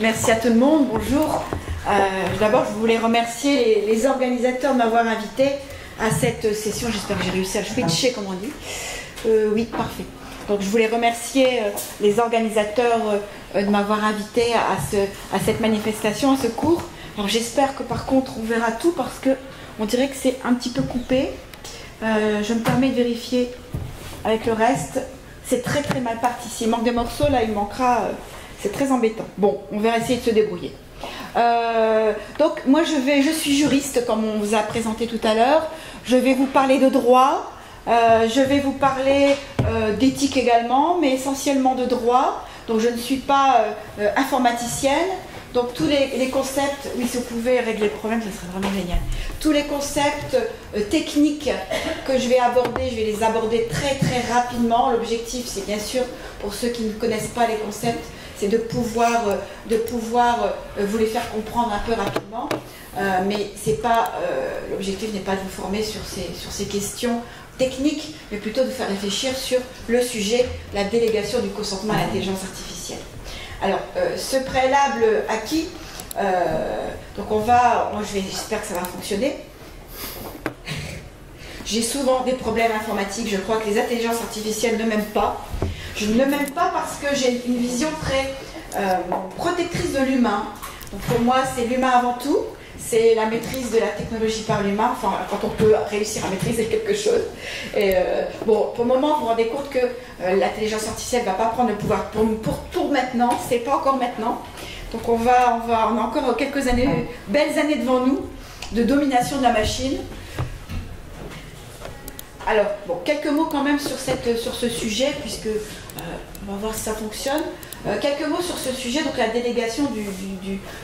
Merci à tout le monde, bonjour. D'abord, je voulais remercier les organisateurs de m'avoir invité à cette session. J'espère que j'ai réussi à switcher, comme on dit. Oui, parfait. Donc, je voulais remercier les organisateurs de m'avoir invité à cette manifestation, à ce cours. Alors, j'espère que par contre, on verra tout parce que on dirait que c'est un petit peu coupé. Je me permets de vérifier avec le reste. C'est très très mal parti. S'il manque des morceaux, là, il manquera. C'est très embêtant. Bon, on va essayer de se débrouiller. Donc, moi, je suis juriste, comme on vous a présenté tout à l'heure. Je vais vous parler de droit. Je vais vous parler d'éthique également, mais essentiellement de droit. Donc, je ne suis pas informaticienne. Donc, tous les concepts, oui, si vous pouvez régler le problème, ça serait vraiment génial. Tous les concepts techniques que je vais aborder, je vais les aborder très très rapidement. L'objectif, c'est bien sûr, pour ceux qui ne connaissent pas les concepts, c'est de pouvoir vous les faire comprendre un peu rapidement. Mais c'est pas l'objectif n'est pas de vous former sur ces questions techniques, mais plutôt de faire réfléchir sur le sujet, la délégation du consentement à l'intelligence artificielle. Alors, ce préalable acquis, donc j'espère que ça va fonctionner. J'ai souvent des problèmes informatiques, je crois que les intelligences artificielles ne m'aiment pas. Je ne m'aime pas parce que j'ai une vision très protectrice de l'humain. Donc pour moi, c'est l'humain avant tout. C'est la maîtrise de la technologie par l'humain, enfin, quand on peut réussir à maîtriser quelque chose. Et bon, pour le moment, vous vous rendez compte que l'intelligence artificielle ne va pas prendre le pouvoir pour maintenant, c'est pas encore maintenant. Donc on a encore quelques années, belles années devant nous, de domination de la machine. Alors, bon, quelques mots quand même sur ce sujet, puisque on va voir si ça fonctionne. Quelques mots sur ce sujet, donc la délégation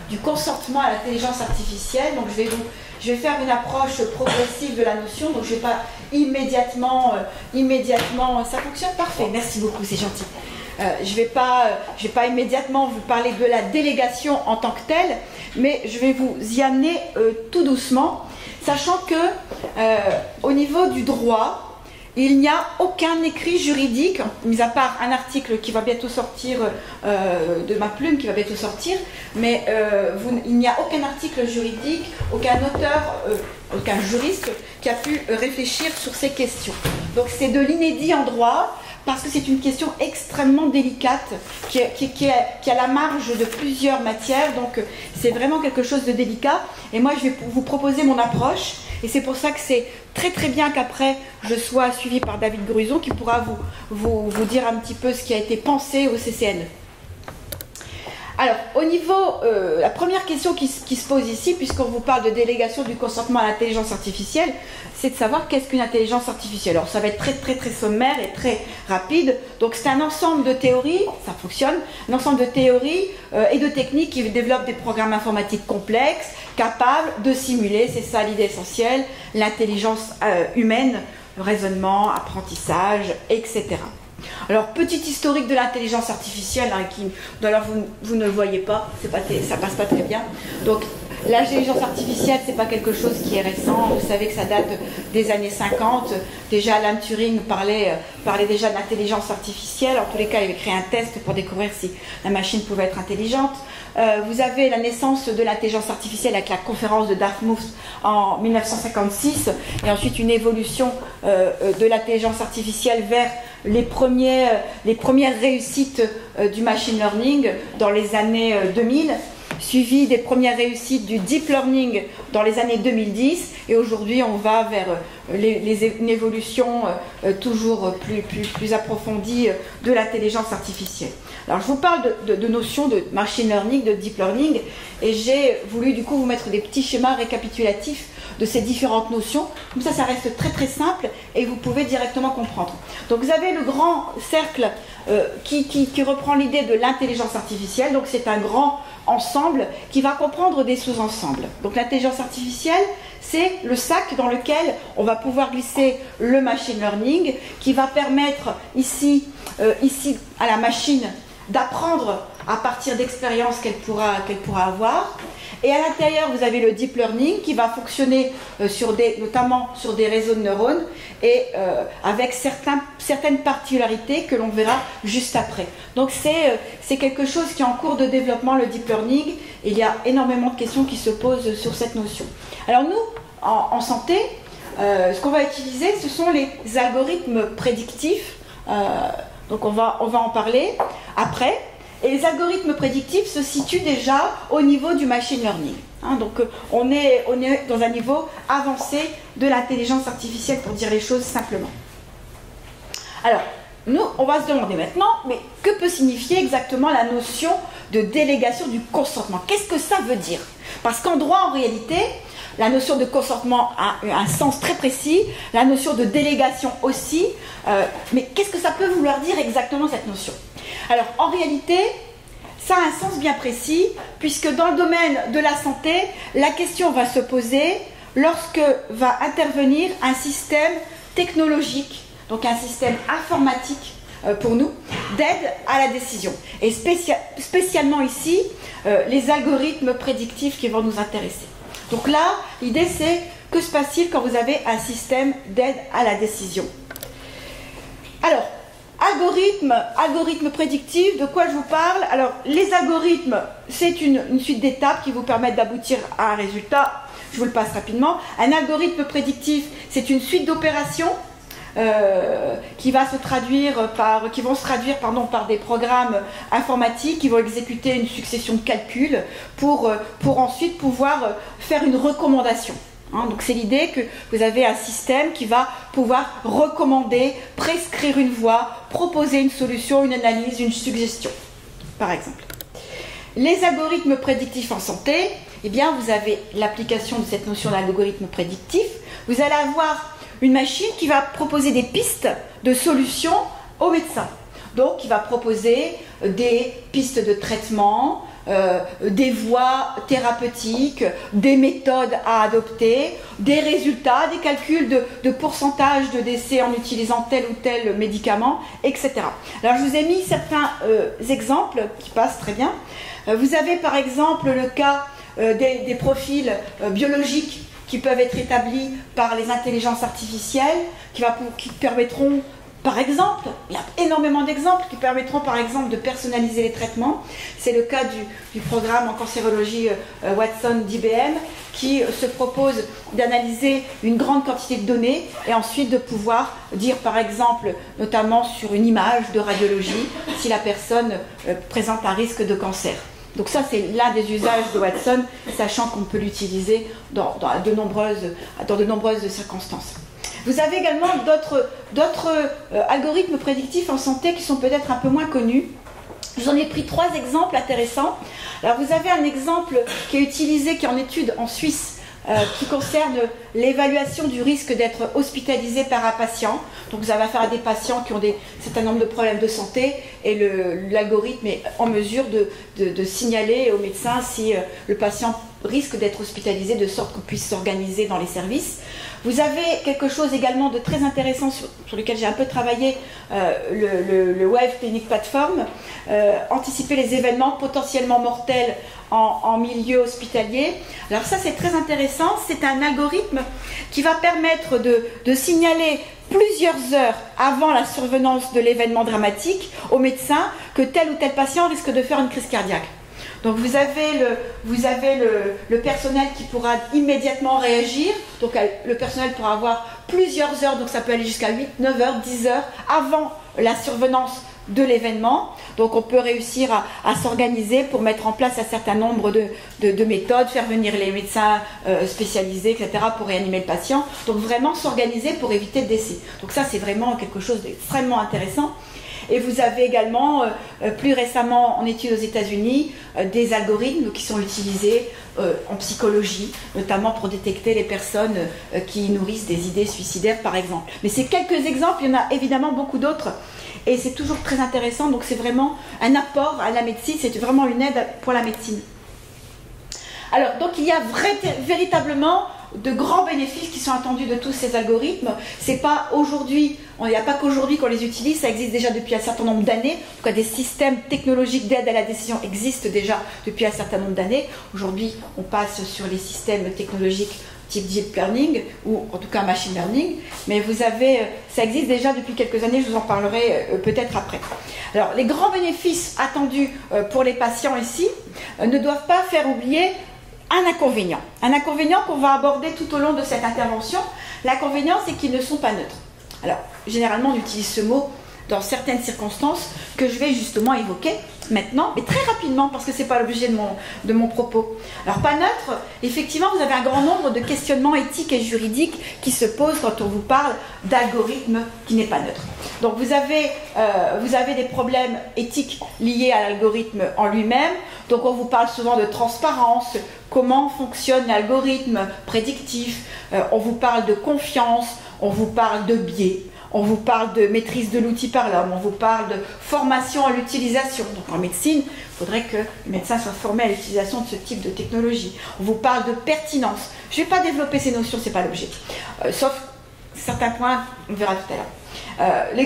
du consentement à l'intelligence artificielle. Donc je vais faire une approche progressive de la notion, donc je ne vais pas immédiatement, ça fonctionne parfait, merci beaucoup, c'est gentil. Je vais pas immédiatement vous parler de la délégation en tant que telle, mais je vais vous y amener tout doucement, sachant que au niveau du droit, il n'y a aucun écrit juridique, mis à part un article qui va bientôt sortir, de ma plume qui va bientôt sortir, mais il n'y a aucun article juridique, aucun auteur, aucun juriste qui a pu réfléchir sur ces questions. Donc c'est de l'inédit en droit, parce que c'est une question extrêmement délicate, qui a la marge de plusieurs matières, donc c'est vraiment quelque chose de délicat. Et moi je vais vous proposer mon approche, et c'est pour ça que c'est très très bien qu'après je sois suivie par David Gruson qui pourra vous dire un petit peu ce qui a été pensé au CCNE. Alors, au niveau, la première question qui se pose ici, puisqu'on vous parle de délégation du consentement à l'intelligence artificielle, c'est de savoir qu'est-ce qu'une intelligence artificielle. Alors, ça va être très très très sommaire et très rapide. Donc, c'est un ensemble de théories, ça fonctionne, un ensemble de théories et de techniques qui développent des programmes informatiques complexes, capables de simuler, c'est ça l'idée essentielle, l'intelligence humaine, le raisonnement, apprentissage, etc. Alors, petit historique de l'intelligence artificielle, hein, d'ailleurs vous ne le voyez pas, ça passe pas très bien. Donc, l'intelligence artificielle, c'est pas quelque chose qui est récent. Vous savez que ça date des années 50. Déjà, Alan Turing parlait déjà d'intelligence artificielle. En tous les cas, il avait créé un test pour découvrir si la machine pouvait être intelligente. Vous avez la naissance de l'intelligence artificielle avec la conférence de Dartmouth en 1956, et ensuite une évolution de l'intelligence artificielle vers les premières réussites du machine learning dans les années 2000, suivi des premières réussites du deep learning dans les années 2010, et aujourd'hui on va vers une évolution toujours plus approfondie de l'intelligence artificielle. Alors je vous parle de notions de machine learning, de deep learning, et j'ai voulu du coup vous mettre des petits schémas récapitulatifs de ces différentes notions, comme ça reste très très simple et vous pouvez directement comprendre. Donc vous avez le grand cercle qui reprend l'idée de l'intelligence artificielle, donc c'est un grand ensemble qui va comprendre des sous-ensembles. Donc l'intelligence artificielle, c'est le sac dans lequel on va pouvoir glisser le machine learning, qui va permettre ici à la machine d'apprendre à partir d'expériences qu'elle pourra avoir. Et à l'intérieur, vous avez le deep learning qui va fonctionner notamment sur des réseaux de neurones et avec certaines particularités que l'on verra juste après. Donc c'est quelque chose qui est en cours de développement, le deep learning, et il y a énormément de questions qui se posent sur cette notion. Alors nous, en santé, ce qu'on va utiliser, ce sont les algorithmes prédictifs. Donc on va en parler après. Et les algorithmes prédictifs se situent déjà au niveau du machine learning. Donc on est dans un niveau avancé de l'intelligence artificielle, pour dire les choses simplement. Alors, nous, on va se demander maintenant, mais que peut signifier exactement la notion de délégation du consentement? Qu'est-ce que ça veut dire? Parce qu'en droit, en réalité, la notion de consentement a un sens très précis, la notion de délégation aussi, mais qu'est-ce que ça peut vouloir dire exactement, cette notion? Alors, en réalité, ça a un sens bien précis, puisque dans le domaine de la santé, la question va se poser lorsque va intervenir un système technologique, donc un système informatique pour nous, d'aide à la décision. Et spécialement ici, les algorithmes prédictifs qui vont nous intéresser. Donc là, l'idée c'est, que se passe-t-il quand vous avez un système d'aide à la décision? Alors, algorithme prédictif, de quoi je vous parle? Alors, les algorithmes, c'est une suite d'étapes qui vous permettent d'aboutir à un résultat. Je vous le passe rapidement. Un algorithme prédictif, c'est une suite d'opérations qui vont se traduire par des programmes informatiques qui vont exécuter une succession de calculs pour ensuite pouvoir faire une recommandation. Donc c'est l'idée que vous avez un système qui va pouvoir recommander, prescrire une voie, proposer une solution, une analyse, une suggestion, par exemple. Les algorithmes prédictifs en santé, eh bien vous avez l'application de cette notion d'algorithme prédictif. Vous allez avoir une machine qui va proposer des pistes de solutions aux médecins. Donc qui va proposer des pistes de traitement, des voies thérapeutiques, des méthodes à adopter, des résultats, des calculs de pourcentage de décès en utilisant tel ou tel médicament, etc. Alors je vous ai mis certains exemples qui passent très bien. Vous avez par exemple le cas des profils biologiques qui peuvent être établis par les intelligences artificielles, qui permettront, par exemple, il y a énormément d'exemples qui permettront par exemple de personnaliser les traitements. C'est le cas du programme en cancérologie Watson d'IBM qui se propose d'analyser une grande quantité de données et ensuite de pouvoir dire par exemple, notamment sur une image de radiologie, si la personne présente un risque de cancer. Donc ça c'est l'un des usages de Watson, sachant qu'on peut l'utiliser dans de nombreuses circonstances. Vous avez également d'autres algorithmes prédictifs en santé qui sont peut-être un peu moins connus. Je vous en ai pris 3 exemples intéressants. Alors vous avez un exemple qui est utilisé, qui est en étude en Suisse, qui concerne l'évaluation du risque d'être hospitalisé par un patient. Donc vous avez affaire à des patients qui ont un certain nombre de problèmes de santé et l'algorithme est en mesure de signaler au médecin si le patient risque d'être hospitalisé, de sorte qu'on puisse s'organiser dans les services. Vous avez quelque chose également de très intéressant sur lequel j'ai un peu travaillé, le Wave Clinic Platform, anticiper les événements potentiellement mortels en milieu hospitalier. Alors ça c'est très intéressant, c'est un algorithme qui va permettre de signaler plusieurs heures avant la survenance de l'événement dramatique au médecin que tel ou tel patient risque de faire une crise cardiaque. Donc vous avez le personnel qui pourra immédiatement réagir, donc le personnel pourra avoir plusieurs heures, donc ça peut aller jusqu'à 8, 9 heures, 10 heures avant la survenance de l'événement. Donc on peut réussir à s'organiser pour mettre en place un certain nombre de méthodes, faire venir les médecins spécialisés, etc. pour réanimer le patient. Donc vraiment s'organiser pour éviter le décès. Donc ça c'est vraiment quelque chose d'extrêmement intéressant. Et vous avez également, plus récemment en études aux États-Unis, des algorithmes qui sont utilisés en psychologie, notamment pour détecter les personnes qui nourrissent des idées suicidaires, par exemple. Mais c'est quelques exemples, il y en a évidemment beaucoup d'autres. Et c'est toujours très intéressant, donc c'est vraiment un apport à la médecine, c'est vraiment une aide pour la médecine. Alors, donc il y a véritablement de grands bénéfices qui sont attendus de tous ces algorithmes. C'est pas aujourd'hui, il n'y a pas qu'aujourd'hui qu'on les utilise, ça existe déjà depuis un certain nombre d'années. En tout cas, des systèmes technologiques d'aide à la décision existent déjà depuis un certain nombre d'années. Aujourd'hui, on passe sur les systèmes technologiques type deep learning, ou en tout cas machine learning, mais vous avez, ça existe déjà depuis quelques années, je vous en parlerai peut-être après. Alors, les grands bénéfices attendus pour les patients ici ne doivent pas faire oublier un inconvénient qu'on va aborder tout au long de cette intervention. L'inconvénient, c'est qu'ils ne sont pas neutres. Alors, généralement, on utilise ce mot dans certaines circonstances que je vais justement évoquer maintenant, mais très rapidement, parce que ce n'est pas l'objet de mon propos. Alors, pas neutre, effectivement, vous avez un grand nombre de questionnements éthiques et juridiques qui se posent quand on vous parle d'algorithme qui n'est pas neutre. Donc, vous avez des problèmes éthiques liés à l'algorithme en lui-même. Donc, on vous parle souvent de transparence, comment fonctionne l'algorithme prédictif, on vous parle de confiance, on vous parle de biais. On vous parle de maîtrise de l'outil par l'homme, on vous parle de formation à l'utilisation. Donc en médecine, il faudrait que le médecin soit formé à l'utilisation de ce type de technologie. On vous parle de pertinence. Je ne vais pas développer ces notions, ce n'est pas l'objet. Sauf certains points, on verra tout à l'heure.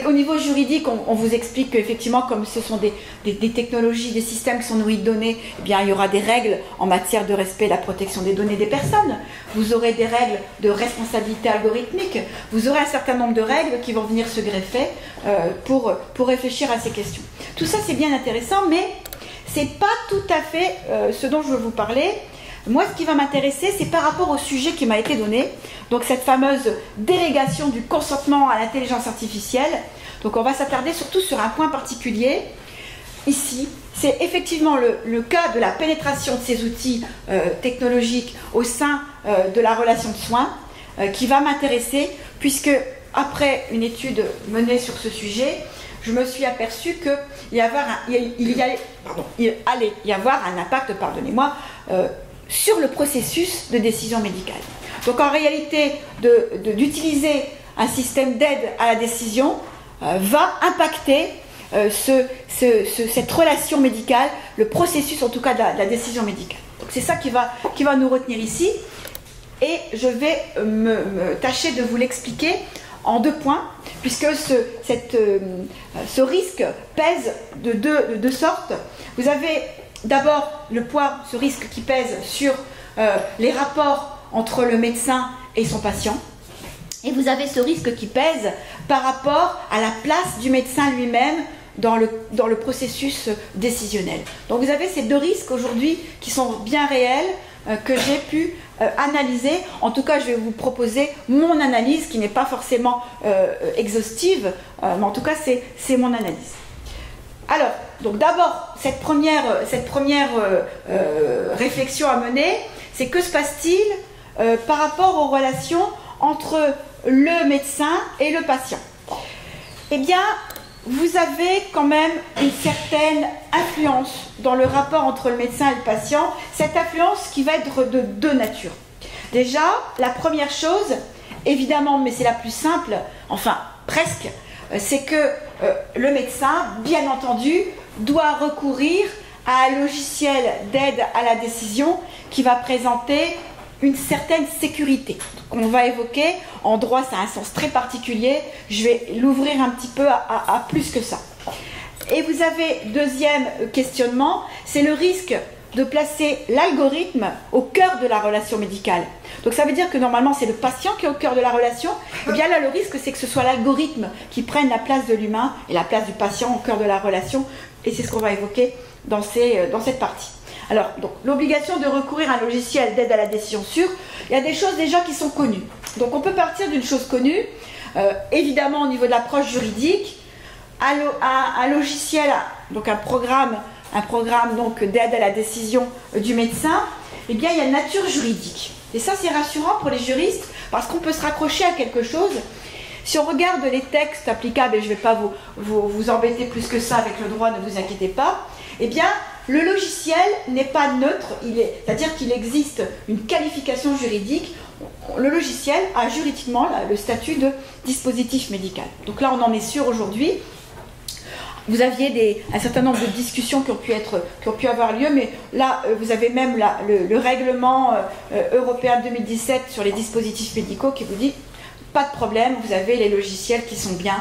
Au niveau juridique, on vous explique qu'effectivement, comme ce sont des technologies, des systèmes qui sont nourris de données, eh bien, il y aura des règles en matière de respect et la protection des données des personnes. Vous aurez des règles de responsabilité algorithmique. Vous aurez un certain nombre de règles qui vont venir se greffer pour réfléchir à ces questions. Tout ça, c'est bien intéressant, mais ce n'est pas tout à fait ce dont je veux vous parler. Moi, ce qui va m'intéresser, c'est par rapport au sujet qui m'a été donné, donc cette fameuse délégation du consentement à l'intelligence artificielle. Donc on va s'attarder surtout sur un point particulier. Ici, c'est effectivement le cas de la pénétration de ces outils technologiques au sein de la relation de soins qui va m'intéresser, puisque après une étude menée sur ce sujet, je me suis aperçue qu'il allait y avoir un impact, pardonnez-moi, sur le processus de décision médicale. Donc en réalité, d'utiliser un système d'aide à la décision va impacter cette relation médicale, le processus en tout cas de la décision médicale. Donc c'est ça qui va nous retenir ici, et je vais me tâcher de vous l'expliquer en 2 points, puisque ce risque pèse de deux sortes. Vous avez d'abord le poids, ce risque qui pèse sur les rapports entre le médecin et son patient. Et vous avez ce risque qui pèse par rapport à la place du médecin lui-même dans le processus décisionnel. Donc vous avez ces 2 risques aujourd'hui qui sont bien réels, que j'ai pu analyser. En tout cas, je vais vous proposer mon analyse qui n'est pas forcément exhaustive, mais en tout cas, c'est mon analyse. Alors, donc d'abord, cette première réflexion à mener, c'est que se passe-t-il par rapport aux relations entre le médecin et le patient? Eh bien, vous avez quand même une certaine influence dans le rapport entre le médecin et le patient, cette influence qui va être de 2 natures. Déjà, la première chose, évidemment, mais c'est la plus simple, enfin presque, c'est que le médecin, bien entendu, doit recourir à un logiciel d'aide à la décision qui va présenter une certaine sécurité. On va évoquer, en droit ça a un sens très particulier, je vais l'ouvrir un petit peu à plus que ça. Et vous avez deuxième questionnement, c'est le risque de placer l'algorithme au cœur de la relation médicale. Donc ça veut dire que normalement c'est le patient qui est au cœur de la relation, et bien là le risque c'est que ce soit l'algorithme qui prenne la place de l'humain et la place du patient au cœur de la relation, et c'est ce qu'on va évoquer dans cette partie. Alors, donc, l'obligation de recourir à un logiciel d'aide à la décision sûre, il y a des choses déjà qui sont connues. Donc on peut partir d'une chose connue, évidemment au niveau de l'approche juridique, un logiciel, donc un programme donc d'aide à la décision du médecin, eh bien il y a une nature juridique. Et ça c'est rassurant pour les juristes, parce qu'on peut se raccrocher à quelque chose. Si on regarde les textes applicables, et je ne vais pas vous embêter plus que ça avec le droit, ne vous inquiétez pas, eh bien le logiciel n'est pas neutre, c'est-à-dire qu'il existe une qualification juridique. Le logiciel a juridiquement le statut de dispositif médical. Donc là, on en est sûr aujourd'hui. vous aviez un certain nombre de discussions qui ont pu avoir lieu, mais là, vous avez même le règlement européen 2017 sur les dispositifs médicaux qui vous dit pas de problème, vous avez les logiciels qui sont bien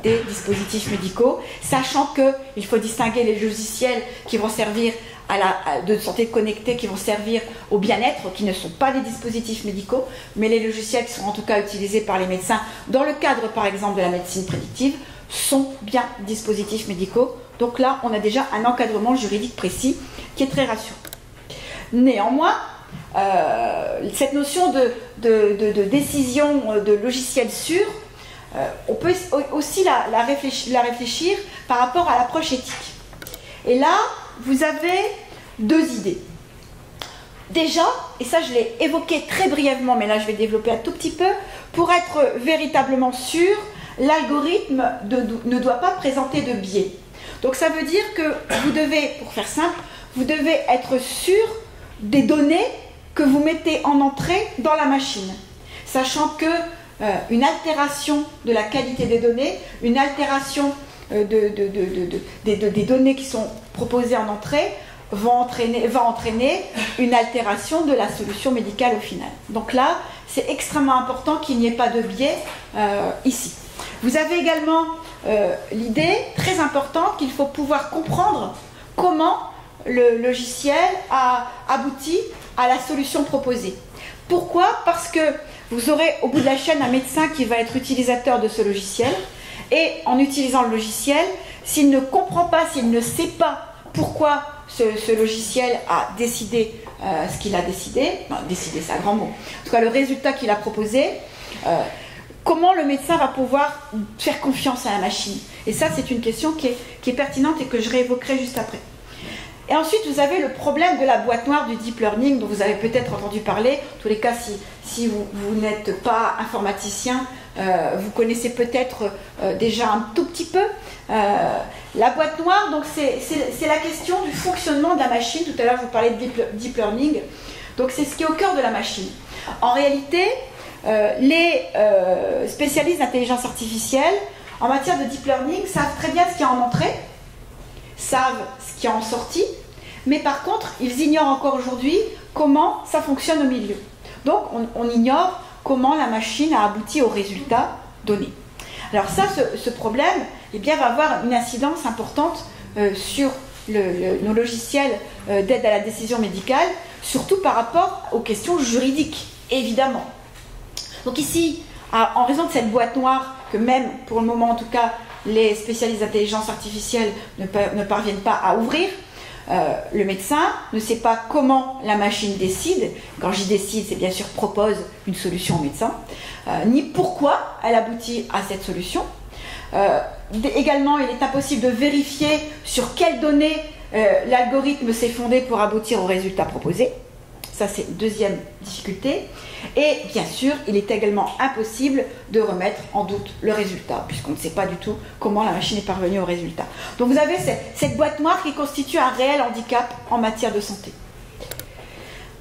des dispositifs médicaux, sachant qu'il faut distinguer les logiciels qui vont servir de santé connectée, qui vont servir au bien-être, qui ne sont pas des dispositifs médicaux, mais les logiciels qui sont en tout cas utilisés par les médecins dans le cadre, par exemple, de la médecine prédictive, sont bien dispositifs médicaux. Donc là, on a déjà un encadrement juridique précis qui est très rassurant. Néanmoins, cette notion de décision de logiciel sûr, on peut aussi la réfléchir par rapport à l'approche éthique. Et là, vous avez deux idées. Déjà, et ça je l'ai évoqué très brièvement, mais là je vais développer un tout petit peu, pour être véritablement sûr, l'algorithme ne doit pas présenter de biais. Donc ça veut dire que vous devez, pour faire simple, vous devez être sûr des données que vous mettez en entrée dans la machine, sachant que une altération de la qualité des données, une altération des données qui sont proposées en entrée va entraîner une altération de la solution médicale au final. Donc là, c'est extrêmement important qu'il n'y ait pas de biais ici. Vous avez également l'idée très importante qu'il faut pouvoir comprendre comment le logiciel a abouti à la solution proposée. Pourquoi? Parce que vous aurez au bout de la chaîne un médecin qui va être utilisateur de ce logiciel, et en utilisant le logiciel, s'il ne comprend pas, s'il ne sait pas pourquoi ce logiciel a décidé ce qu'il a décidé, décider c'est un grand mot, en tout cas le résultat qu'il a proposé, comment le médecin va pouvoir faire confiance à la machine? Et ça, c'est une question qui est pertinente et que je réévoquerai juste après. Et ensuite, vous avez le problème de la boîte noire du deep learning, dont vous avez peut-être entendu parler. En tous les cas, si vous n'êtes pas informaticien, vous connaissez peut-être déjà un tout petit peu. La boîte noire, donc c'est la question du fonctionnement de la machine. Tout à l'heure, je vous parlais de deep learning. Donc c'est ce qui est au cœur de la machine. En réalité, les spécialistes d'intelligence artificielle, en matière de deep learning, savent très bien ce qu'il y a en entrée, savent ce qu'il y a en sortie, mais par contre, ils ignorent encore aujourd'hui comment ça fonctionne au milieu. Donc, on ignore comment la machine a abouti au résultat donné. Alors ça, ce problème, eh bien, va avoir une incidence importante sur nos logiciels d'aide à la décision médicale, surtout par rapport aux questions juridiques, évidemment. Donc ici, en raison de cette boîte noire, que même pour le moment en tout cas, les spécialistes d'intelligence artificielle ne parviennent pas à ouvrir, le médecin ne sait pas comment la machine décide. Quand j'y décide, c'est bien sûr propose une solution au médecin, ni pourquoi elle aboutit à cette solution. Également, il est impossible de vérifier sur quelles données l'algorithme s'est fondé pour aboutir au résultat proposé. Ça, c'est une deuxième difficulté. Et bien sûr, il est également impossible de remettre en doute le résultat, puisqu'on ne sait pas du tout comment la machine est parvenue au résultat. Donc vous avez cette boîte noire qui constitue un réel handicap en matière de santé.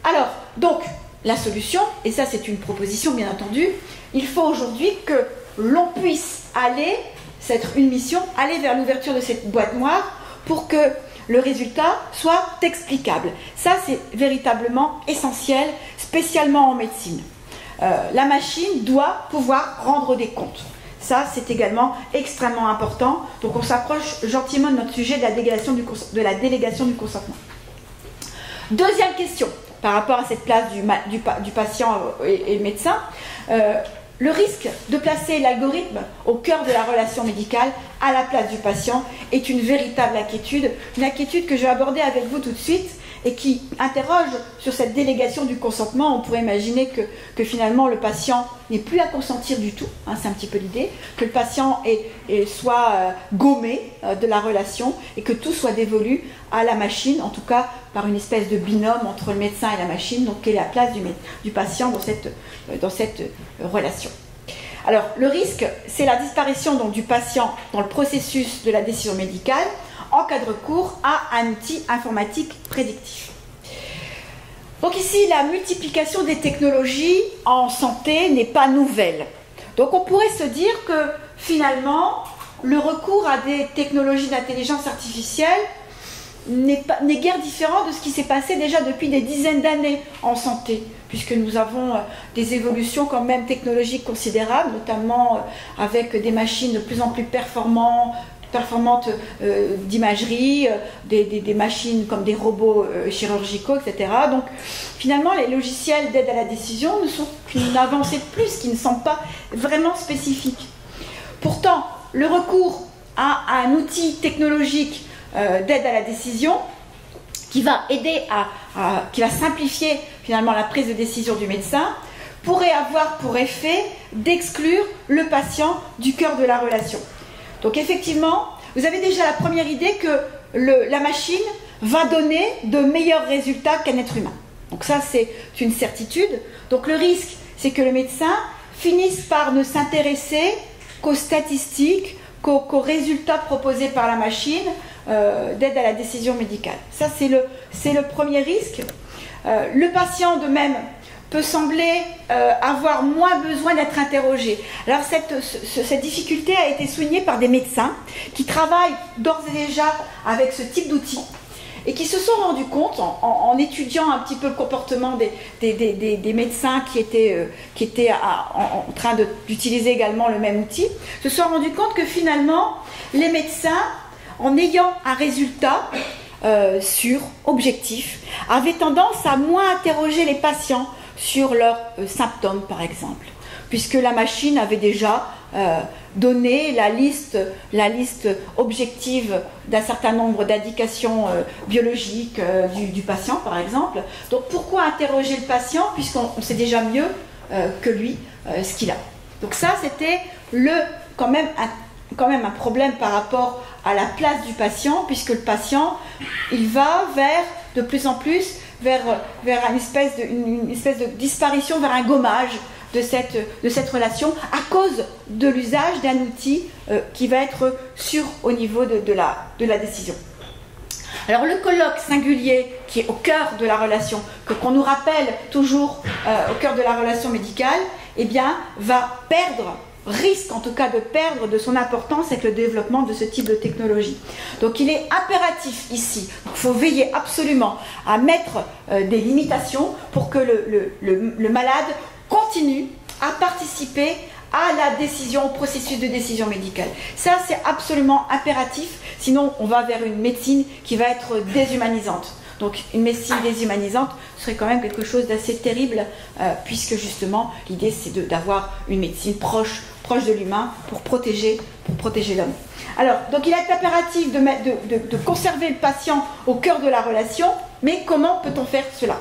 Alors, donc, la solution, et ça c'est une proposition bien entendu, il faut aujourd'hui que l'on puisse aller, c'est une mission, aller vers l'ouverture de cette boîte noire pour que le résultat soit explicable. Ça, c'est véritablement essentiel, spécialement en médecine. La machine doit pouvoir rendre des comptes. Ça, c'est également extrêmement important. Donc, on s'approche gentiment de notre sujet de la délégation du consentement. Deuxième question, par rapport à cette place du patient et le médecin. Le risque de placer l'algorithme au cœur de la relation médicale, à la place du patient, est une véritable inquiétude. Une inquiétude que je vais aborder avec vous tout de suite et qui interroge sur cette délégation du consentement. On pourrait imaginer que finalement le patient n'est plus à consentir du tout, hein, c'est un petit peu l'idée, que le patient soit gommé de la relation et que tout soit dévolu à la machine, en tout cas par une espèce de binôme entre le médecin et la machine, donc quelle est la place du patient dans cette relation. Alors le risque, c'est la disparition donc, du patient dans le processus de la décision médicale en cas de recours à un outil informatique prédictif. Donc ici, la multiplication des technologies en santé n'est pas nouvelle. Donc on pourrait se dire que finalement, le recours à des technologies d'intelligence artificielle n'est guère différent de ce qui s'est passé déjà depuis des dizaines d'années en santé, puisque nous avons des évolutions quand même technologiques considérables, notamment avec des machines de plus en plus performantes d'imagerie, des machines comme des robots chirurgicaux, etc. Donc finalement, les logiciels d'aide à la décision ne sont qu'une avancée de plus, qui ne sont pas vraiment spécifiques. Pourtant, le recours à un outil technologique d'aide à la décision qui va aider qui va simplifier finalement la prise de décision du médecin pourrait avoir pour effet d'exclure le patient du cœur de la relation. Donc effectivement, vous avez déjà la première idée que la machine va donner de meilleurs résultats qu'un être humain. Donc ça, c'est une certitude. Donc le risque, c'est que le médecin finisse par ne s'intéresser qu'aux statistiques, qu'aux résultats proposés par la machine d'aide à la décision médicale. Ça, c'est le premier risque. Le patient, de même, peut sembler avoir moins besoin d'être interrogé. Alors cette difficulté a été soulignée par des médecins qui travaillent d'ores et déjà avec ce type d'outils et qui se sont rendus compte, en étudiant un petit peu le comportement des médecins qui étaient en train d'utiliser également le même outil, se sont rendus compte que finalement, les médecins, en ayant un résultat sûr, objectif, avaient tendance à moins interroger les patients sur leurs symptômes, par exemple, puisque la machine avait déjà donné la liste objective d'un certain nombre d'indications biologiques du patient, par exemple. Donc pourquoi interroger le patient, puisqu'on sait déjà mieux que lui ce qu'il a. Donc ça, c'était quand même un problème par rapport à la place du patient, puisque le patient, il va de plus en plus vers une espèce de disparition, vers un gommage de cette relation à cause de l'usage d'un outil qui va être sûr au niveau de la décision. Alors le colloque singulier qui est au cœur de la relation, qu'on nous rappelle toujours au cœur de la relation médicale, eh bien, risque en tout cas de perdre de son importance avec le développement de ce type de technologie. Donc il est impératif ici, il faut veiller absolument à mettre des limitations pour que le malade continue à participer à la décision, au processus de décision médicale. Ça, c'est absolument impératif, sinon on va vers une médecine qui va être déshumanisante. Donc une médecine déshumanisante serait quand même quelque chose d'assez terrible, puisque justement l'idée c'est d'avoir une médecine proche de l'humain pour protéger l'homme. Alors, donc il est impératif de conserver le patient au cœur de la relation, mais comment peut-on faire cela ?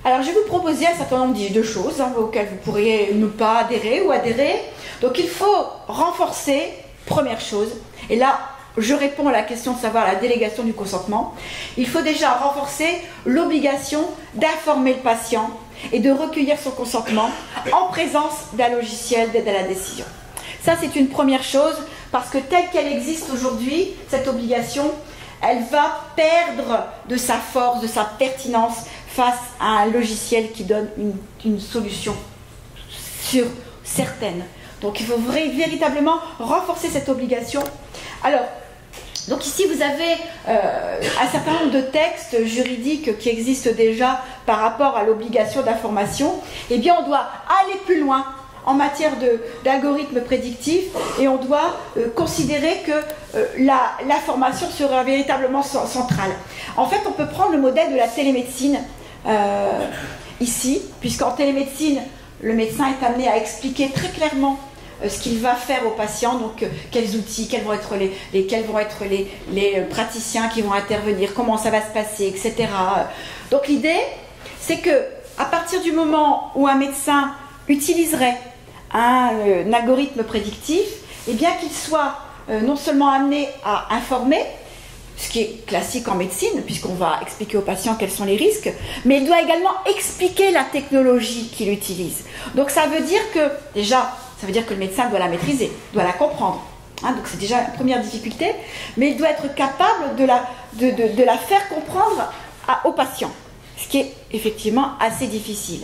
Alors je vais vous proposer un certain nombre de choses auxquelles vous pourriez ne pas adhérer ou adhérer. Donc il faut renforcer, première chose, et là je réponds à la question de savoir la délégation du consentement, il faut déjà renforcer l'obligation d'informer le patient et de recueillir son consentement en présence d'un logiciel d'aide à la décision. Ça, c'est une première chose, parce que telle qu'elle existe aujourd'hui, cette obligation, elle va perdre de sa force, de sa pertinence face à un logiciel qui donne une solution sûre, certaine. Donc il faut véritablement renforcer cette obligation. Alors, donc ici vous avez un certain nombre de textes juridiques qui existent déjà par rapport à l'obligation d'information. Eh bien on doit aller plus loin en matière d'algorithmes prédictifs et on doit considérer que l'information sera véritablement centrale. En fait, on peut prendre le modèle de la télémédecine ici, puisqu'en télémédecine, le médecin est amené à expliquer très clairement ce qu'il va faire aux patients, donc quels outils, quels vont être les praticiens qui vont intervenir, comment ça va se passer, etc. Donc l'idée, c'est que à partir du moment où un médecin utiliserait un algorithme prédictif, eh bien qu'il soit non seulement amené à informer, ce qui est classique en médecine, puisqu'on va expliquer aux patients quels sont les risques, mais il doit également expliquer la technologie qu'il utilise. Donc ça veut dire que, déjà, ça veut dire que le médecin doit la maîtriser, doit la comprendre. Donc c'est déjà la première difficulté, mais il doit être capable de la faire comprendre aux patients, ce qui est effectivement assez difficile.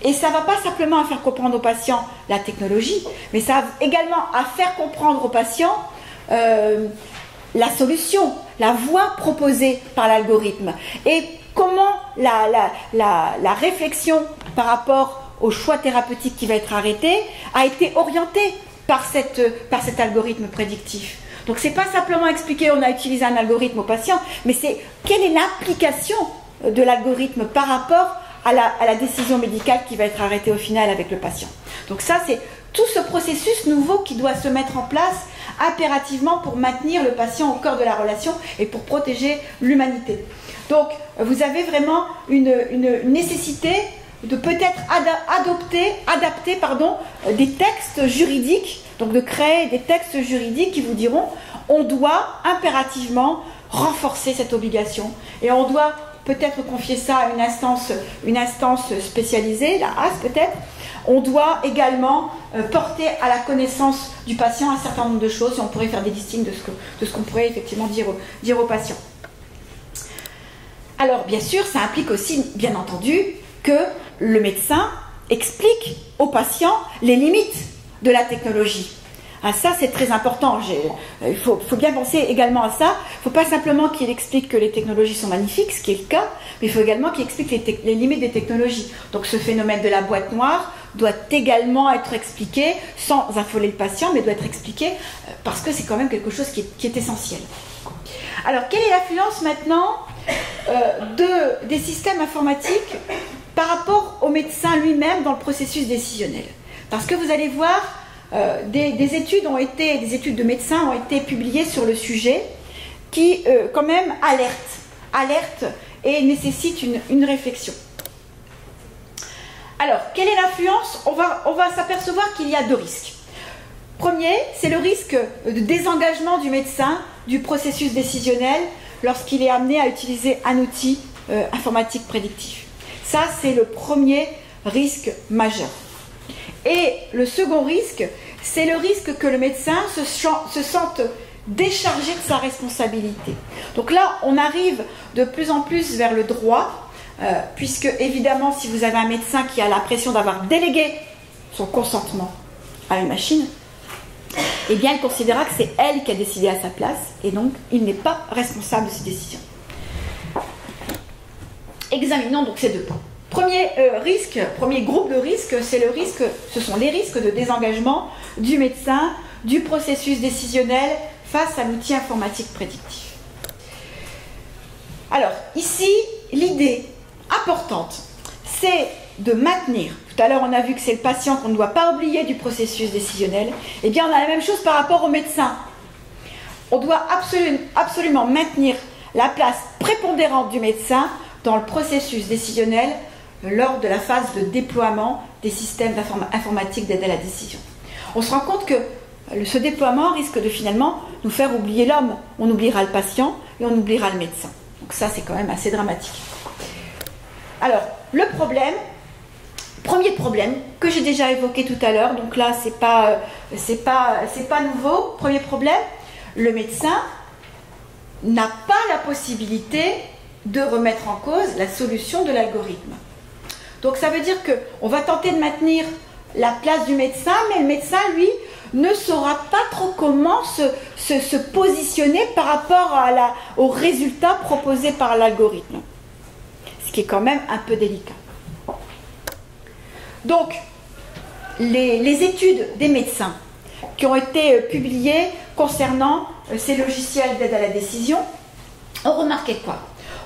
Et ça ne va pas simplement à faire comprendre aux patients la technologie, mais ça va également à faire comprendre aux patients la solution, la voie proposée par l'algorithme. Et comment la réflexion par rapport au choix thérapeutique qui va être arrêté a été orientée par cet algorithme prédictif. Donc ce n'est pas simplement expliquer on a utilisé un algorithme au patient, mais c'est quelle est l'application de l'algorithme par rapport à la décision médicale qui va être arrêtée au final avec le patient. Donc ça, c'est tout ce processus nouveau qui doit se mettre en place impérativement pour maintenir le patient au cœur de la relation et pour protéger l'humanité. Donc vous avez vraiment une nécessité de peut-être adapter des textes juridiques, donc de créer des textes juridiques qui vous diront on doit impérativement renforcer cette obligation et on doit peut-être confier ça à une instance spécialisée, la HAS peut-être. On doit également porter à la connaissance du patient un certain nombre de choses et on pourrait faire des listings de ce qu'on pourrait effectivement dire aux patients. Alors bien sûr, ça implique aussi, bien entendu, que le médecin explique aux patients les limites de la technologie. Ah, ça, c'est très important. Il faut bien penser également à ça. Il ne faut pas simplement qu'il explique que les technologies sont magnifiques, ce qui est le cas, mais il faut également qu'il explique les limites des technologies. Donc ce phénomène de la boîte noire doit également être expliqué, sans affoler le patient, mais doit être expliqué parce que c'est quand même quelque chose qui est essentiel. Alors, quelle est l'influence maintenant des systèmes informatiques par rapport au médecin lui-même dans le processus décisionnel? Parce que vous allez voir, des études de médecins ont été publiées sur le sujet qui quand même alertent et nécessitent une réflexion. Alors, quelle est l'influence? On va s'apercevoir qu'il y a deux risques. Premier, c'est le risque de désengagement du médecin du processus décisionnel lorsqu'il est amené à utiliser un outil informatique prédictif. Ça, c'est le premier risque majeur. Et le second risque, c'est le risque que le médecin se sente déchargé de sa responsabilité. Donc là, on arrive de plus en plus vers le droit, puisque évidemment, si vous avez un médecin qui a l'impression d'avoir délégué son consentement à une machine, eh bien, il considérera que c'est elle qui a décidé à sa place, et donc il n'est pas responsable de ses décisions. Examinons donc ces deux points. Premier groupe de risques, ce sont les risques de désengagement du médecin du processus décisionnel face à l'outil informatique prédictif. Alors, ici, l'idée importante, c'est de maintenir, tout à l'heure on a vu que c'est le patient qu'on ne doit pas oublier du processus décisionnel, eh bien on a la même chose par rapport au médecin. On doit absolument maintenir la place prépondérante du médecin dans le processus décisionnel lors de la phase de déploiement des systèmes informatiques d'aide à la décision. On se rend compte que ce déploiement risque de finalement nous faire oublier l'homme. On oubliera le patient et on oubliera le médecin. Donc ça, c'est quand même assez dramatique. Alors, premier problème que j'ai déjà évoqué tout à l'heure, donc là, c'est pas nouveau. Premier problème, le médecin n'a pas la possibilité de remettre en cause la solution de l'algorithme. Donc ça veut dire qu'on va tenter de maintenir la place du médecin, mais le médecin, lui, ne saura pas trop comment se positionner par rapport aux résultats proposés par l'algorithme. Ce qui est quand même un peu délicat. Donc, les études des médecins qui ont été publiées concernant ces logiciels d'aide à la décision ont remarqué quoi?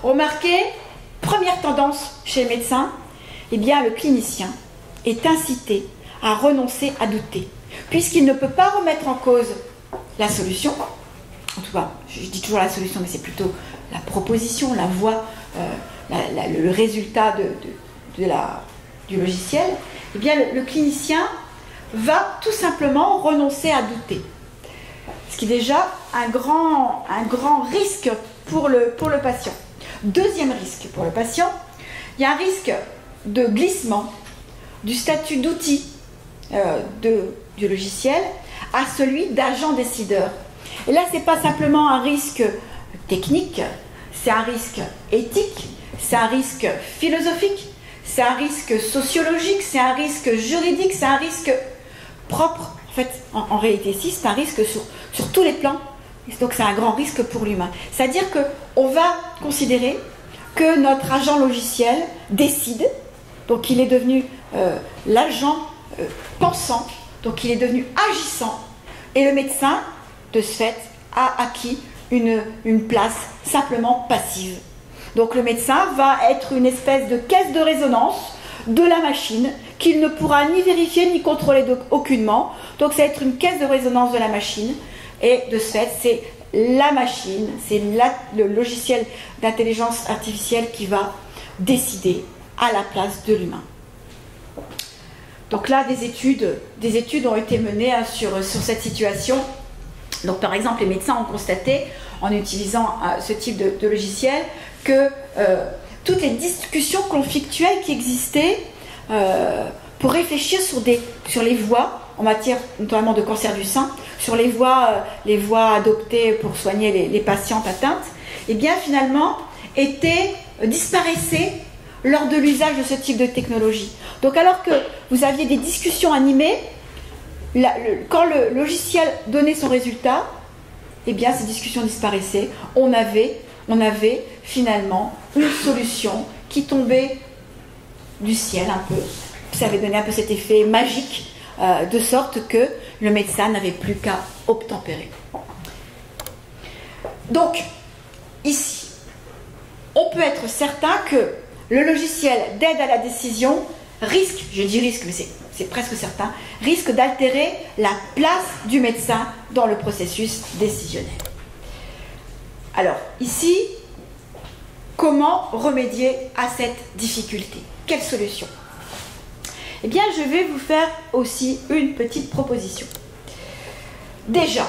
Ont remarqué, première tendance chez les médecins, eh bien le clinicien est incité à renoncer à douter, puisqu'il ne peut pas remettre en cause la solution. En tout cas, je dis toujours la solution, mais c'est plutôt la proposition, la voie, le résultat du logiciel. Eh bien, le clinicien va tout simplement renoncer à douter. Ce qui est déjà un grand risque pour le patient. Deuxième risque pour le patient, il y a un risque de glissement du statut d'outil du logiciel à celui d'agent décideur. Et là, ce n'est pas simplement un risque technique, c'est un risque éthique, c'est un risque philosophique, c'est un risque sociologique, c'est un risque juridique, c'est un risque propre. En fait, en réalité, ici, c'est un risque sur tous les plans. Donc, c'est un grand risque pour l'humain. C'est-à-dire qu'on va considérer que notre agent logiciel décide, donc il est devenu l'agent pensant, donc il est devenu agissant, et le médecin, de ce fait, a acquis une place simplement passive. Donc le médecin va être une espèce de caisse de résonance de la machine qu'il ne pourra ni vérifier ni contrôler aucunement. Donc ça va être une caisse de résonance de la machine, et de ce fait, c'est la machine, c'est le logiciel d'intelligence artificielle qui va décider à la place de l'humain. Donc là, des études ont été menées sur cette situation. Donc par exemple, les médecins ont constaté, en utilisant ce type de logiciel, que toutes les discussions conflictuelles qui existaient pour réfléchir sur les voies, en matière notamment de cancer du sein, sur les voies adoptées pour soigner les patientes atteintes, et bien finalement disparaissaient lors de l'usage de ce type de technologie. Donc alors que vous aviez des discussions animées, quand le logiciel donnait son résultat, eh bien ces discussions disparaissaient. On avait finalement une solution qui tombait du ciel un peu. Ça avait donné un peu cet effet magique, de sorte que le médecin n'avait plus qu'à obtempérer. Donc, ici, on peut être certain que le logiciel d'aide à la décision risque, je dis risque, mais c'est presque certain, risque d'altérer la place du médecin dans le processus décisionnel. Alors, ici, comment remédier à cette difficulté? Quelle solution? Eh bien, je vais vous faire aussi une petite proposition. Déjà,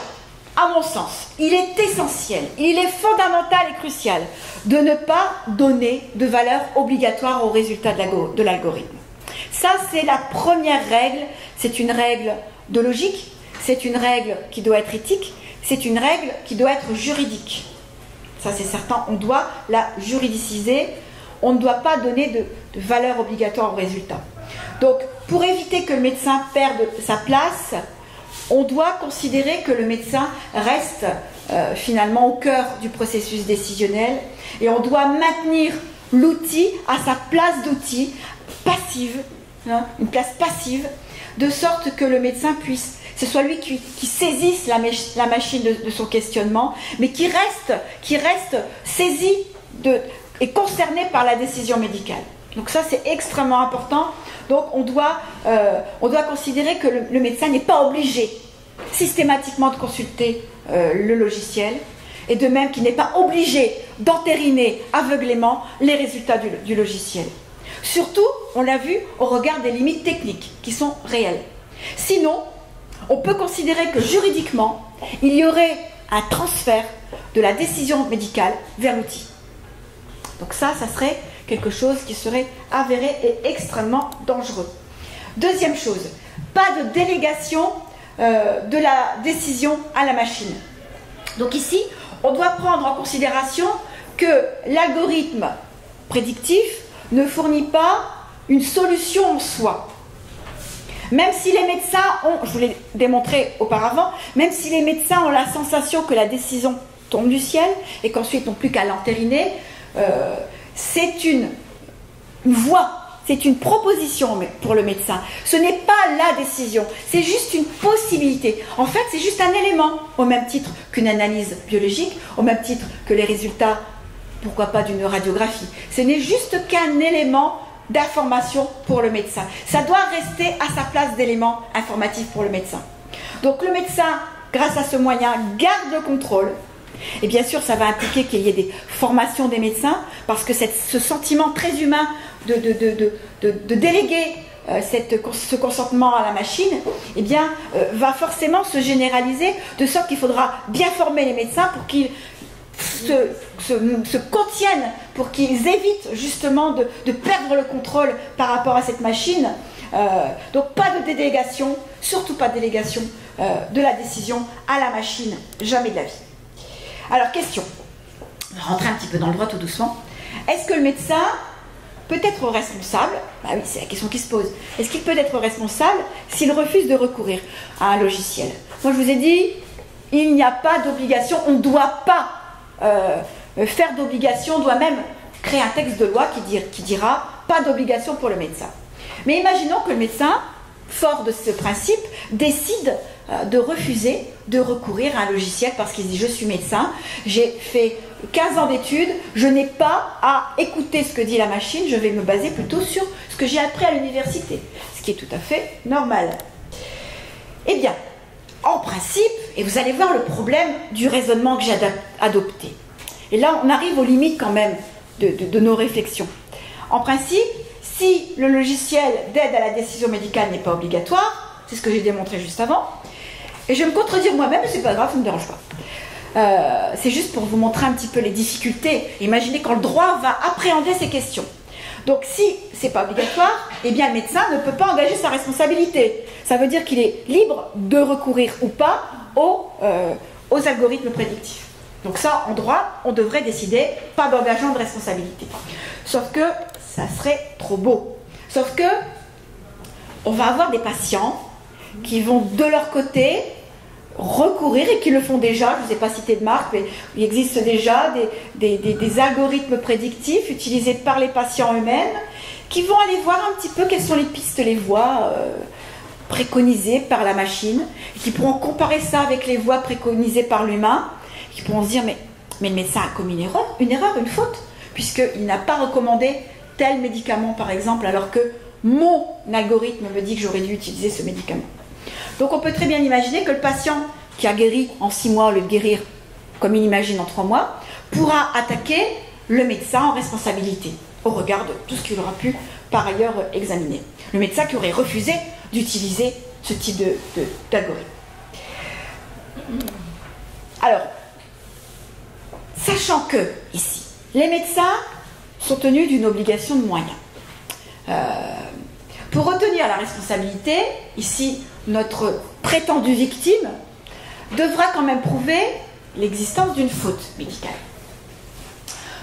à mon sens, il est essentiel, il est fondamental et crucial de ne pas donner de valeur obligatoire au résultat de l'algorithme. Ça, c'est la première règle. C'est une règle de logique, c'est une règle qui doit être éthique, c'est une règle qui doit être juridique. Ça, c'est certain, on doit la juridiciser, on ne doit pas donner de valeur obligatoire au résultat. Donc, pour éviter que le médecin perde sa place, on doit considérer que le médecin reste finalement au cœur du processus décisionnel, et on doit maintenir l'outil à sa place d'outil passive, une place passive, de sorte que le médecin puisse, ce soit lui qui saisisse la machine de son questionnement, mais qui reste saisi et concerné par la décision médicale. Donc ça, c'est extrêmement important. Donc on doit considérer que le médecin n'est pas obligé systématiquement de consulter le logiciel, et de même qu'il n'est pas obligé d'entériner aveuglément les résultats du logiciel. Surtout, on l'a vu, au regard des limites techniques qui sont réelles. Sinon, on peut considérer que juridiquement, il y aurait un transfert de la décision médicale vers l'outil. Donc ça serait quelque chose qui serait avéré et extrêmement dangereux. Deuxième chose, pas de délégation de la décision à la machine. Donc ici, on doit prendre en considération que l'algorithme prédictif ne fournit pas une solution en soi. Même si les médecins ont, je vous l'ai démontré auparavant, même si les médecins ont la sensation que la décision tombe du ciel et qu'ensuite n'ont plus qu'à l'entériner, c'est une voie, c'est une proposition pour le médecin. Ce n'est pas la décision, c'est juste une possibilité. En fait, c'est juste un élément, au même titre qu'une analyse biologique, au même titre que les résultats, pourquoi pas d'une radiographie. Ce n'est juste qu'un élément d'information pour le médecin. Ça doit rester à sa place d'élément informatif pour le médecin. Donc le médecin, grâce à ce moyen, garde le contrôle. Et bien sûr, ça va impliquer qu'il y ait des formations des médecins, parce que ce sentiment très humain de déléguer ce consentement à la machine, eh bien, va forcément se généraliser, de sorte qu'il faudra bien former les médecins pour qu'ils se contiennent, pour qu'ils évitent justement de perdre le contrôle par rapport à cette machine. Donc pas de délégation, surtout pas de délégation de la décision à la machine, jamais de la vie. Alors question, on va rentrer un petit peu dans le droit tout doucement. Est-ce que le médecin peut être responsable? Bah oui, c'est la question qui se pose. Est-ce qu'il peut être responsable s'il refuse de recourir à un logiciel? Moi, je vous ai dit, il n'y a pas d'obligation, on ne doit pas faire d'obligation, on doit même créer un texte de loi qui dira pas d'obligation pour le médecin. Mais imaginons que le médecin, fort de ce principe, décide de refuser de recourir à un logiciel parce qu'il dit je suis médecin, j'ai fait 15 ans d'études, je n'ai pas à écouter ce que dit la machine, je vais me baser plutôt sur ce que j'ai appris à l'université, ce qui est tout à fait normal. Eh bien, en principe, et vous allez voir le problème du raisonnement que j'ai adopté. Et là, on arrive aux limites quand même de nos réflexions. En principe, si le logiciel d'aide à la décision médicale n'est pas obligatoire, c'est ce que j'ai démontré juste avant, et je vais me contredire moi-même, mais c'est pas grave, ça ne me dérange pas. C'est juste pour vous montrer un petit peu les difficultés. Imaginez quand le droit va appréhender ces questions. Donc si c'est pas obligatoire, eh bien le médecin ne peut pas engager sa responsabilité. Ça veut dire qu'il est libre de recourir ou pas aux algorithmes prédictifs. Donc ça, en droit, on devrait décider pas d'engagement de responsabilité. Sauf que ça serait trop beau. Sauf que on va avoir des patients qui vont de leur côté recourir et qui le font déjà, je ne vous ai pas cité de marque, mais il existe déjà des algorithmes prédictifs utilisés par les patients eux-mêmes qui vont aller voir un petit peu quelles sont les pistes, les voies préconisées par la machine, et qui pourront comparer ça avec les voies préconisées par l'humain, qui pourront se dire mais le médecin a commis une erreur, une faute, puisqu'il n'a pas recommandé tel médicament par exemple, alors que mon algorithme me dit que j'aurais dû utiliser ce médicament. Donc on peut très bien imaginer que le patient qui a guéri en 6 mois au lieu de guérir, comme il imagine, en 3 mois, pourra attaquer le médecin en responsabilité, au regard de tout ce qu'il aura pu par ailleurs examiner. Le médecin qui aurait refusé d'utiliser ce type d'algorithme. Alors, sachant que, ici, les médecins sont tenus d'une obligation de moyens. Pour retenir la responsabilité, ici, notre prétendue victime devra quand même prouver l'existence d'une faute médicale.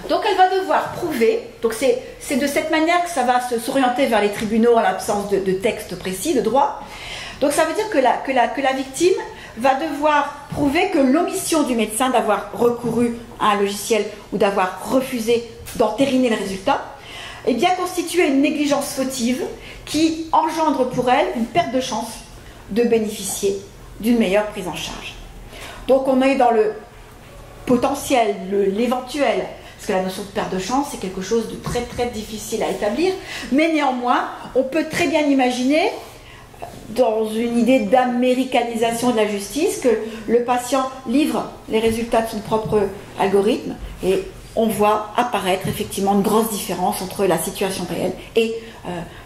Donc elle va devoir prouver, donc c'est de cette manière que ça va s'orienter vers les tribunaux en l'absence de texte précis, de droit. Donc ça veut dire que la victime va devoir prouver que l'omission du médecin d'avoir recouru à un logiciel ou d'avoir refusé d'entériner le résultat est bien constituée une négligence fautive qui engendre pour elle une perte de chance de bénéficier d'une meilleure prise en charge. Donc on est dans le potentiel, l'éventuel, parce que la notion de perte de chance c'est quelque chose de très très difficile à établir, mais néanmoins on peut très bien imaginer, dans une idée d'américanisation de la justice, que le patient livre les résultats de son propre algorithme et on voit apparaître effectivement une grosse différence entre la situation réelle et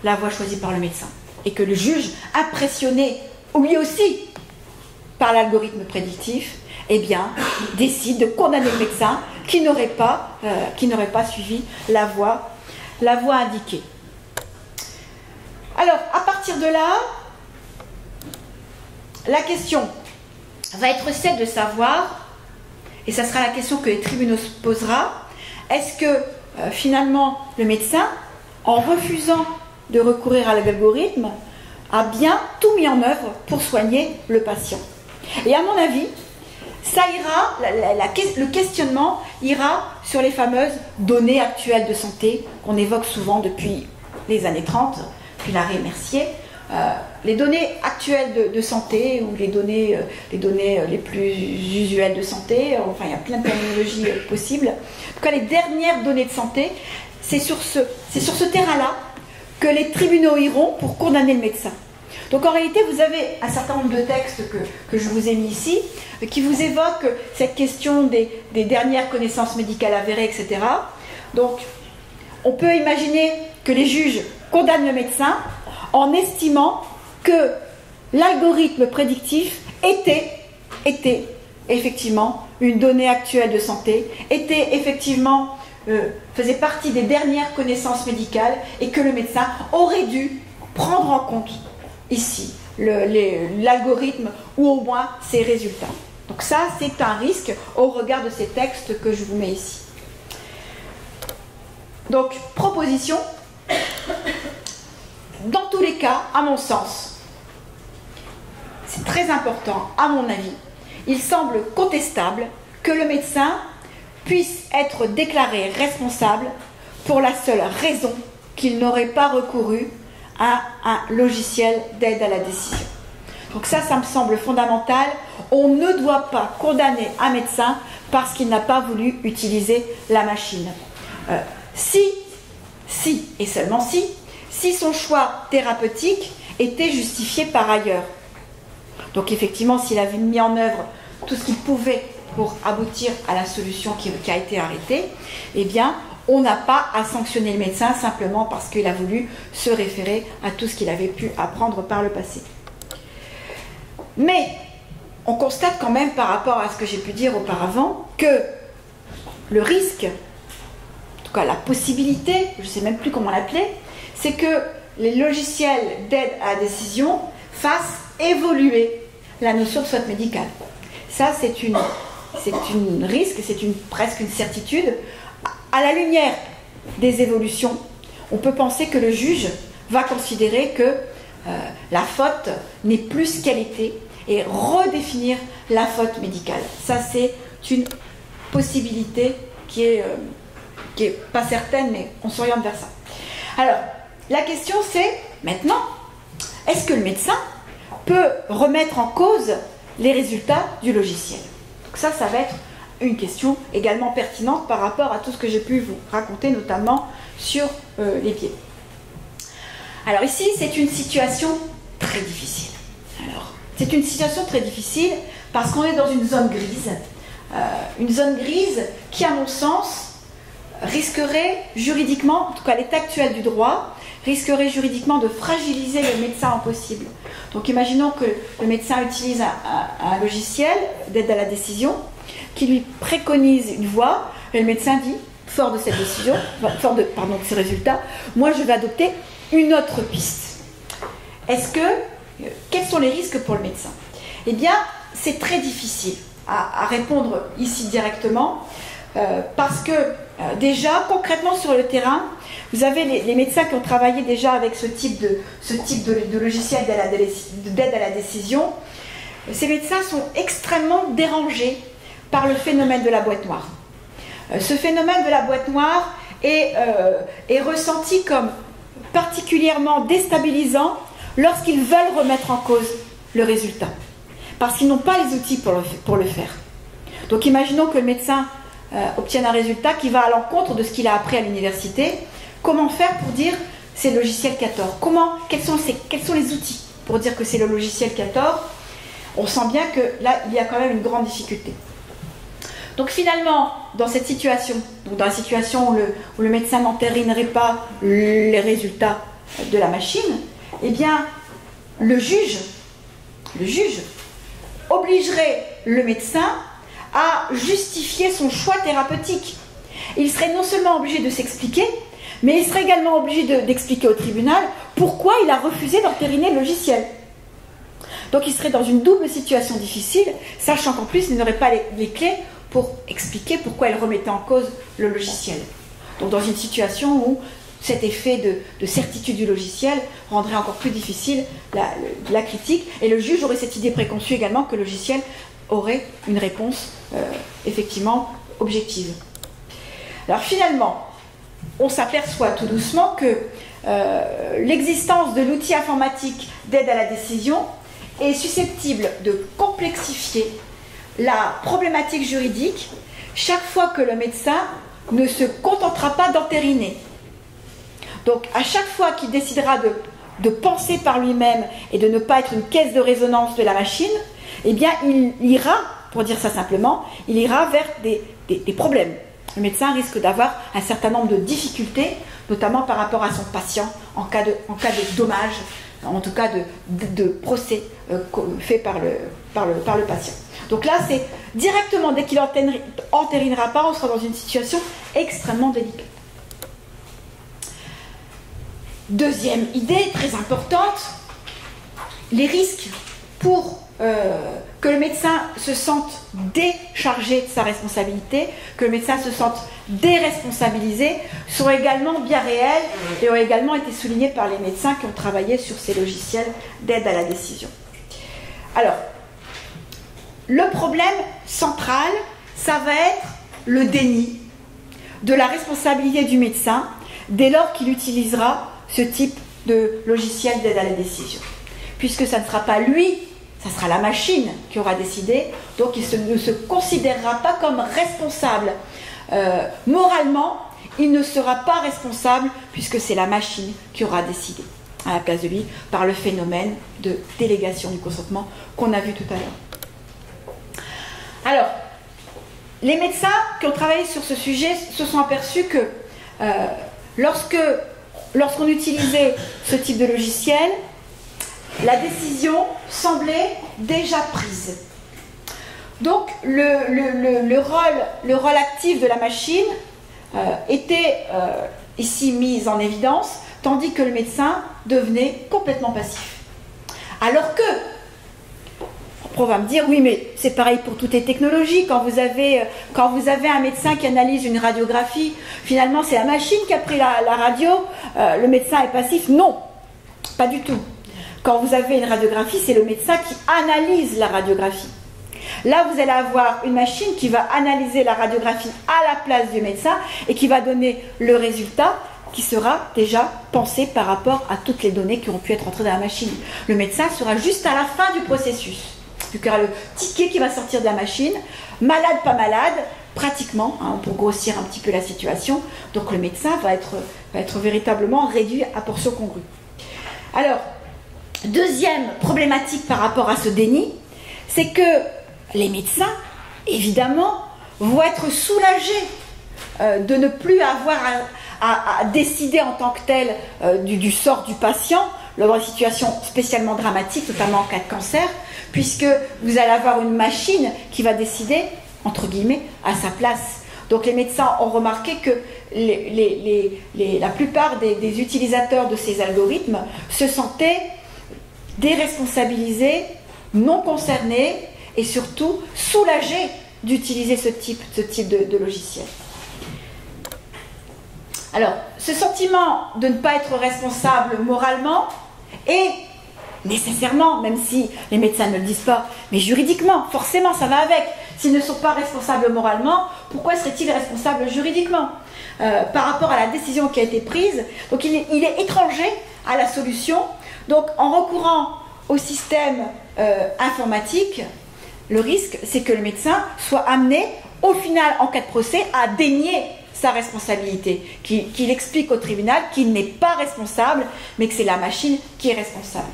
la voie choisie par le médecin. Et que le juge, impressionné lui aussi par l'algorithme prédictif, eh bien, décide de condamner le médecin qui n'aurait pas suivi la voie indiquée. Alors, à partir de là, la question va être celle de savoir, et ça sera la question que les tribunaux se posera, est-ce que finalement le médecin, en refusant de recourir à l'algorithme, a bien tout mis en œuvre pour soigner le patient? Et à mon avis, ça ira, le questionnement ira sur les fameuses données actuelles de santé qu'on évoque souvent depuis les années 30, puis l'arrêt Mercier. Les données actuelles de santé ou les données les plus usuelles de santé, enfin il y a plein de terminologies possibles. En tout cas, les dernières données de santé, c'est sur ce terrain-là que les tribunaux iront pour condamner le médecin. Donc en réalité, vous avez un certain nombre de textes que je vous ai mis ici, qui vous évoquent cette question des dernières connaissances médicales avérées, etc. Donc on peut imaginer que les juges condamnent le médecin en estimant que l'algorithme prédictif était effectivement une donnée actuelle de santé, faisait partie des dernières connaissances médicales et que le médecin aurait dû prendre en compte ici l'algorithme ou au moins ses résultats. Donc ça, c'est un risque au regard de ces textes que je vous mets ici. Donc, proposition, dans tous les cas, à mon sens, c'est très important, à mon avis, il semble contestable que le médecin puisse être déclaré responsable pour la seule raison qu'il n'aurait pas recouru à un logiciel d'aide à la décision. Donc ça me semble fondamental. On ne doit pas condamner un médecin parce qu'il n'a pas voulu utiliser la machine. Si et seulement si son choix thérapeutique était justifié par ailleurs. Donc effectivement, s'il avait mis en œuvre tout ce qu'il pouvait pour aboutir à la solution qui a été arrêtée, eh bien, on n'a pas à sanctionner le médecin simplement parce qu'il a voulu se référer à tout ce qu'il avait pu apprendre par le passé. Mais on constate quand même par rapport à ce que j'ai pu dire auparavant que le risque, en tout cas la possibilité, je ne sais même plus comment l'appeler, c'est que les logiciels d'aide à la décision fassent évoluer la notion de faute médicale. Ça, c'est un risque, c'est presque une certitude. À la lumière des évolutions, on peut penser que le juge va considérer que la faute n'est plus ce qu'elle était et redéfinir la faute médicale. Ça, c'est une possibilité qui est pas certaine, mais on s'oriente vers ça. Alors, la question c'est, maintenant, est-ce que le médecin peut remettre en cause les résultats du logiciel? Donc ça va être une question également pertinente par rapport à tout ce que j'ai pu vous raconter, notamment sur les biais. Alors ici, c'est une situation très difficile. Alors, c'est une situation très difficile parce qu'on est dans une zone grise qui, à mon sens, risquerait juridiquement, en tout cas l'état actuel du droit, risquerait juridiquement de fragiliser le médecin au possible. Donc imaginons que le médecin utilise un logiciel d'aide à la décision qui lui préconise une voie, et le médecin dit, fort de cette décision, de ces résultats, moi je vais adopter une autre piste. Quels sont les risques pour le médecin? Eh bien, c'est très difficile à répondre ici directement, parce que déjà, concrètement sur le terrain, vous avez les médecins qui ont travaillé déjà avec ce type de logiciel d'aide à la décision. Ces médecins sont extrêmement dérangés par le phénomène de la boîte noire. Ce phénomène de la boîte noire est ressenti comme particulièrement déstabilisant lorsqu'ils veulent remettre en cause le résultat, parce qu'ils n'ont pas les outils pour le faire. Donc imaginons que le médecin obtienne un résultat qui va à l'encontre de ce qu'il a appris à l'université. Comment faire pour dire c'est le logiciel qui a tort? Quels sont les outils pour dire que c'est le logiciel qui a tort? On sent bien que là, il y a quand même une grande difficulté. Donc finalement, dans cette situation, dans la situation où le médecin n'entérinerait pas les résultats de la machine, eh bien, le juge obligerait le médecin à justifier son choix thérapeutique. Il serait non seulement obligé de s'expliquer, mais il serait également obligé d'expliquer au tribunal pourquoi il a refusé d'entériner le logiciel. Donc il serait dans une double situation difficile, sachant qu'en plus il n'aurait pas les clés pour expliquer pourquoi il remettait en cause le logiciel. Donc dans une situation où cet effet de certitude du logiciel rendrait encore plus difficile la critique, et le juge aurait cette idée préconçue également que le logiciel aurait une réponse effectivement objective. Alors finalement, on s'aperçoit tout doucement que l'existence de l'outil informatique d'aide à la décision est susceptible de complexifier la problématique juridique chaque fois que le médecin ne se contentera pas d'entériner. Donc à chaque fois qu'il décidera de penser par lui-même et de ne pas être une caisse de résonance de la machine, eh bien il ira, pour dire ça simplement, il ira vers des problèmes. Le médecin risque d'avoir un certain nombre de difficultés, notamment par rapport à son patient, en cas de dommage, en tout cas de procès fait par le patient. Donc là, c'est directement, dès qu'il n'entérinera pas, on sera dans une situation extrêmement délicate. Deuxième idée très importante, les risques pour que le médecin se sente déchargé de sa responsabilité, que le médecin se sente déresponsabilisé, sont également bien réels et ont également été soulignés par les médecins qui ont travaillé sur ces logiciels d'aide à la décision. Alors, le problème central, ça va être le déni de la responsabilité du médecin dès lors qu'il utilisera ce type de logiciel d'aide à la décision. Puisque ça ne sera pas lui, ça sera la machine qui aura décidé, donc il ne se considérera pas comme responsable. Moralement, il ne sera pas responsable puisque c'est la machine qui aura décidé à la place de lui par le phénomène de délégation du consentement qu'on a vu tout à l'heure. Alors, les médecins qui ont travaillé sur ce sujet se sont aperçus que lorsqu'on utilisait ce type de logiciel, la décision semblait déjà prise. Donc le rôle actif de la machine était ici mis en évidence, tandis que le médecin devenait complètement passif. Alors que, on va me dire, oui, mais c'est pareil pour toutes les technologies. Quand vous avez un médecin qui analyse une radiographie, finalement c'est la machine qui a pris la radio, le médecin est passif. Non, pas du tout. Quand vous avez une radiographie, c'est le médecin qui analyse la radiographie. Là, vous allez avoir une machine qui va analyser la radiographie à la place du médecin et qui va donner le résultat qui sera déjà pensé par rapport à toutes les données qui ont pu être entrées dans la machine. Le médecin sera juste à la fin du processus. Il y aura le ticket qui va sortir de la machine, malade, pas malade, pratiquement, hein, pour grossir un petit peu la situation. Donc le médecin va être véritablement réduit à portion congrue. Alors, deuxième problématique par rapport à ce déni, c'est que les médecins, évidemment, vont être soulagés de ne plus avoir à décider en tant que tel du sort du patient dans des situations spécialement dramatiques, notamment en cas de cancer, puisque vous allez avoir une machine qui va décider, entre guillemets, à sa place. Donc les médecins ont remarqué que la plupart des utilisateurs de ces algorithmes se sentaient déresponsabilisés, non concernés et surtout soulagés d'utiliser ce type de logiciel. Alors, ce sentiment de ne pas être responsable moralement est nécessairement, même si les médecins ne le disent pas, mais juridiquement, forcément, ça va avec. S'ils ne sont pas responsables moralement, pourquoi seraient-ils responsables juridiquement par rapport à la décision qui a été prise? Donc, il est étranger à la solution. Donc, en recourant au système informatique, le risque, c'est que le médecin soit amené, au final, en cas de procès, à dénier sa responsabilité, qu'il explique au tribunal qu'il n'est pas responsable, mais que c'est la machine qui est responsable.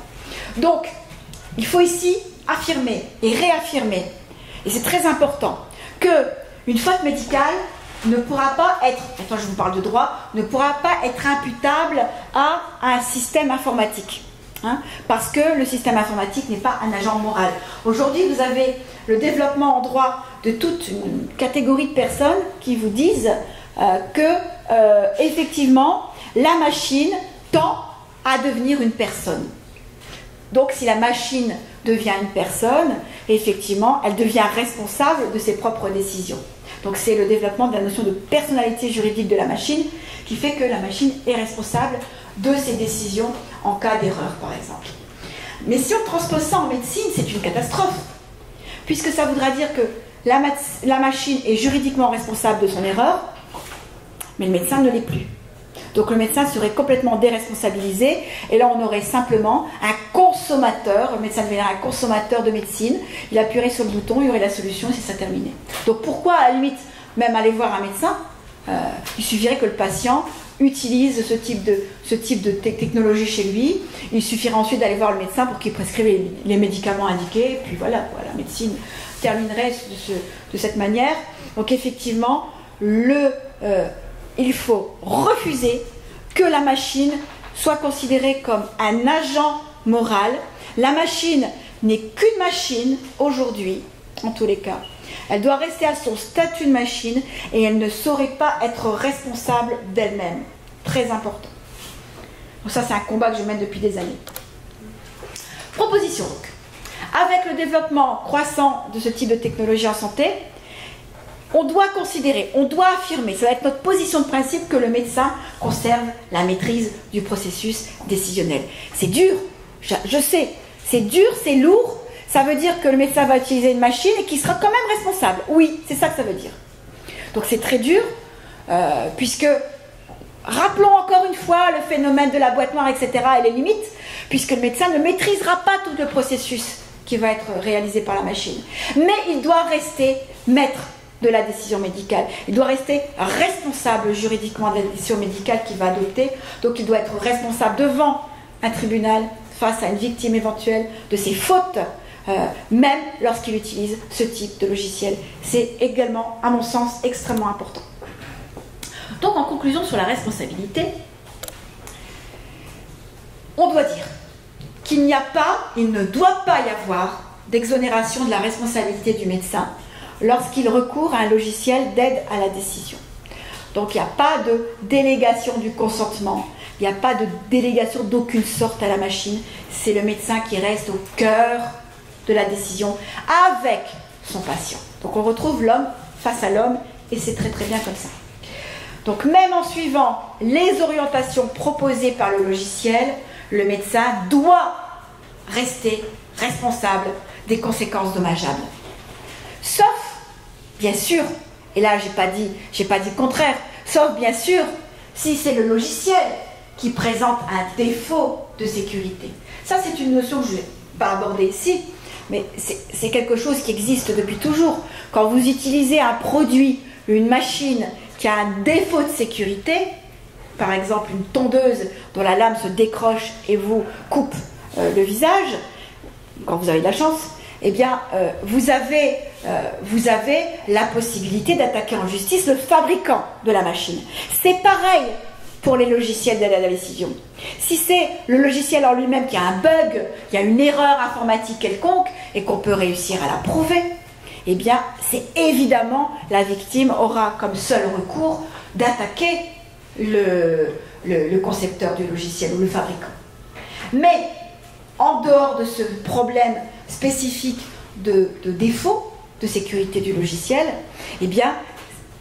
Donc, il faut ici affirmer et réaffirmer, et c'est très important, qu'une faute médicale ne pourra pas être, enfin je vous parle de droit, ne pourra pas être imputable à un système informatique. Hein, parce que le système informatique n'est pas un agent moral. Aujourd'hui, vous avez le développement en droit de toute une catégorie de personnes qui vous disent que, effectivement, la machine tend à devenir une personne. Donc, si la machine devient une personne, effectivement, elle devient responsable de ses propres décisions. Donc, c'est le développement de la notion de personnalité juridique de la machine qui fait que la machine est responsable de ses décisions en cas d'erreur, par exemple. Mais si on transpose ça en médecine, c'est une catastrophe, puisque ça voudra dire que la machine est juridiquement responsable de son erreur, mais le médecin ne l'est plus. Donc le médecin serait complètement déresponsabilisé, et là on aurait simplement un consommateur, le médecin deviendrait un consommateur de médecine, il appuierait sur le bouton, il y aurait la solution et c'est ça terminé. Donc pourquoi à la limite même aller voir un médecin? Il suffirait que le patient utilise ce type de technologie chez lui, il suffirait ensuite d'aller voir le médecin pour qu'il prescrive les médicaments indiqués, et puis voilà, la médecine terminerait de cette manière. Donc effectivement, il faut refuser que la machine soit considérée comme un agent moral. La machine n'est qu'une machine aujourd'hui, en tous les cas. Elle doit rester à son statut de machine et elle ne saurait pas être responsable d'elle-même. Très important. Donc ça, c'est un combat que je mène depuis des années. Proposition donc. avec le développement croissant de ce type de technologie en santé, on doit considérer, on doit affirmer, ça va être notre position de principe, que le médecin conserve la maîtrise du processus décisionnel. C'est dur, je sais, c'est dur, c'est lourd, ça veut dire que le médecin va utiliser une machine et qu'il sera quand même responsable. Oui, c'est ça que ça veut dire. Donc c'est très dur, puisque, rappelons encore une fois le phénomène de la boîte noire, etc., et les limites, puisque le médecin ne maîtrisera pas tout le processus qui va être réalisé par la machine. Mais il doit rester maître de la décision médicale. Il doit rester responsable juridiquement de la décision médicale qu'il va adopter. Donc il doit être responsable devant un tribunal face à une victime éventuelle de ses fautes, même lorsqu'il utilise ce type de logiciel. C'est également, à mon sens, extrêmement important. Donc en conclusion sur la responsabilité, on doit dire qu'il n'y a pas, il ne doit pas y avoir d'exonération de la responsabilité du médecin lorsqu'il recourt à un logiciel d'aide à la décision. Donc il n'y a pas de délégation du consentement, il n'y a pas de délégation d'aucune sorte à la machine, c'est le médecin qui reste au cœur de la décision avec son patient. Donc on retrouve l'homme face à l'homme et c'est très très bien comme ça. Donc même en suivant les orientations proposées par le logiciel, le médecin doit rester responsable des conséquences dommageables. Sauf, bien sûr, et là j'ai pas dit le contraire, sauf bien sûr si c'est le logiciel qui présente un défaut de sécurité. Ça c'est une notion que je ne vais pas aborder ici, mais c'est quelque chose qui existe depuis toujours. Quand vous utilisez un produit, une machine qui a un défaut de sécurité, par exemple une tondeuse dont la lame se décroche et vous coupe le visage, quand vous avez de la chance, eh bien, vous avez la possibilité d'attaquer en justice le fabricant de la machine. C'est pareil pour les logiciels d'aide à la décision. Si c'est le logiciel en lui-même qui a un bug, il y a une erreur informatique quelconque, et qu'on peut réussir à la prouver, eh bien, c'est évidemment la victime aura comme seul recours d'attaquer le concepteur du logiciel ou le fabricant. Mais, en dehors de ce problème spécifique de défaut de sécurité du logiciel, eh bien,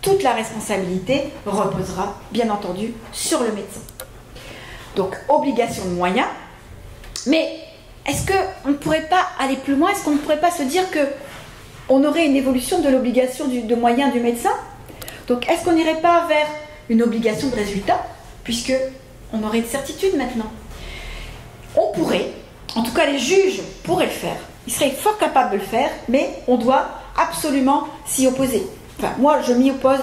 toute la responsabilité reposera, bien entendu, sur le médecin. Donc, obligation de moyens, mais est-ce qu'on ne pourrait pas aller plus loin? Est-ce qu'on ne pourrait pas se dire qu'on aurait une évolution de l'obligation de moyens du médecin? Donc, est-ce qu'on n'irait pas vers une obligation de résultat, puisqu'on aurait une certitude maintenant? On pourrait, en tout cas les juges pourraient le faire, ils seraient fort capables de le faire, mais on doit absolument s'y opposer. Enfin, moi je m'y oppose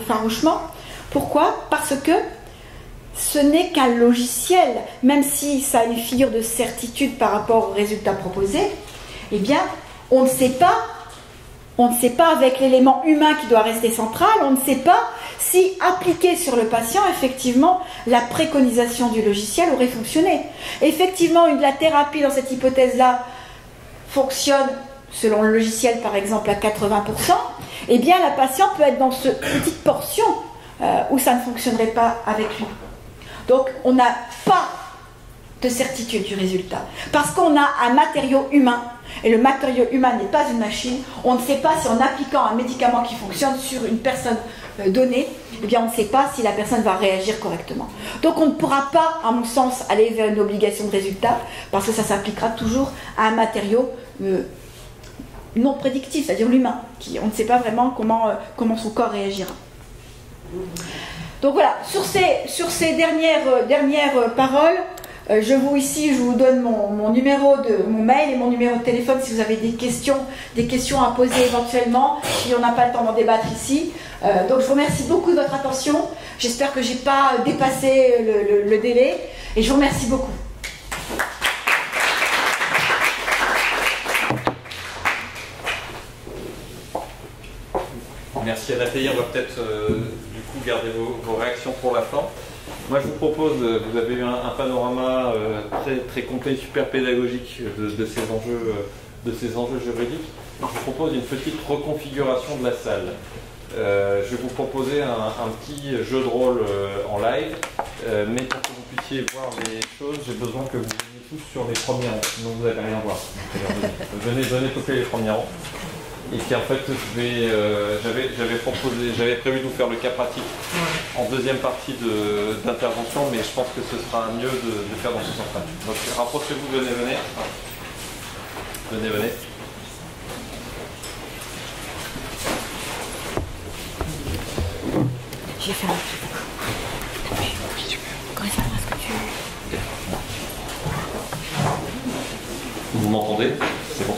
farouchement. Pourquoi? Parce que ce n'est qu'un logiciel, même si ça a une figure de certitude par rapport au résultat proposé, eh bien, on ne sait pas avec l'élément humain qui doit rester central, on ne sait pas si appliqué sur le patient, effectivement, la préconisation du logiciel aurait fonctionné. Effectivement, la thérapie dans cette hypothèse-là fonctionne, selon le logiciel par exemple, à 80%, eh bien la patiente peut être dans cette petite portion où ça ne fonctionnerait pas avec lui. Donc on n'a pas de certitude du résultat, parce qu'on a un matériau humain, et le matériau humain n'est pas une machine. On ne sait pas si en appliquant un médicament qui fonctionne sur une personne donnée, eh bien on ne sait pas si la personne va réagir correctement. Donc on ne pourra pas, à mon sens, aller vers une obligation de résultat, parce que ça s'appliquera toujours à un matériau non prédictif, c'est-à-dire l'humain, on ne sait pas vraiment comment son corps réagira. Donc voilà, sur ces dernières paroles, je vous donne mon numéro mon mail et mon numéro de téléphone si vous avez des questions à poser éventuellement, si on n'a pas le temps d'en débattre ici. Donc je vous remercie beaucoup de votre attention. J'espère que je n'ai pas dépassé le délai, et je vous remercie beaucoup. Merci à Nathalie, on va peut-être du coup garder vos réactions pour la fin. Moi je vous propose, vous avez eu un panorama très, très complet, super pédagogique de ces enjeux juridiques. Je vous propose une petite reconfiguration de la salle. Je vais vous proposer un petit jeu de rôle en live, mais pour que vous puissiez voir les choses, j'ai besoin que vous tous sur les premiers rangs, sinon vous n'allez rien voir. Venez copier les premiers rangs. Et puis en fait, j'avais prévu de vous faire le cas pratique en deuxième partie d'intervention, mais je pense que ce sera mieux de faire dans ce sens-là. Donc rapprochez-vous, venez. Venez. Je vais faire un truc. Correspondre à ce que tu veux. Vous m'entendez? C'est bon.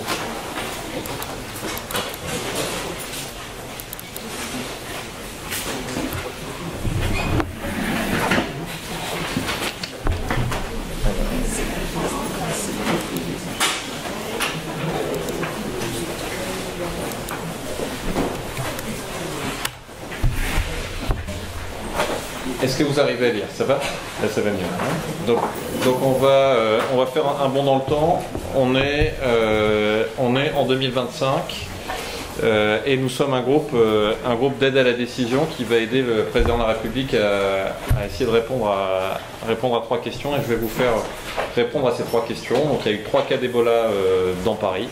Est-ce que vous arrivez à lire? Ça va? Là, ça va mieux. Donc on va faire un bond dans le temps. On est en 2025 et nous sommes un groupe d'aide à la décision qui va aider le président de la République à essayer de répondre à 3 questions, et je vais vous faire répondre à ces 3 questions. Donc il y a eu 3 cas d'Ebola dans Paris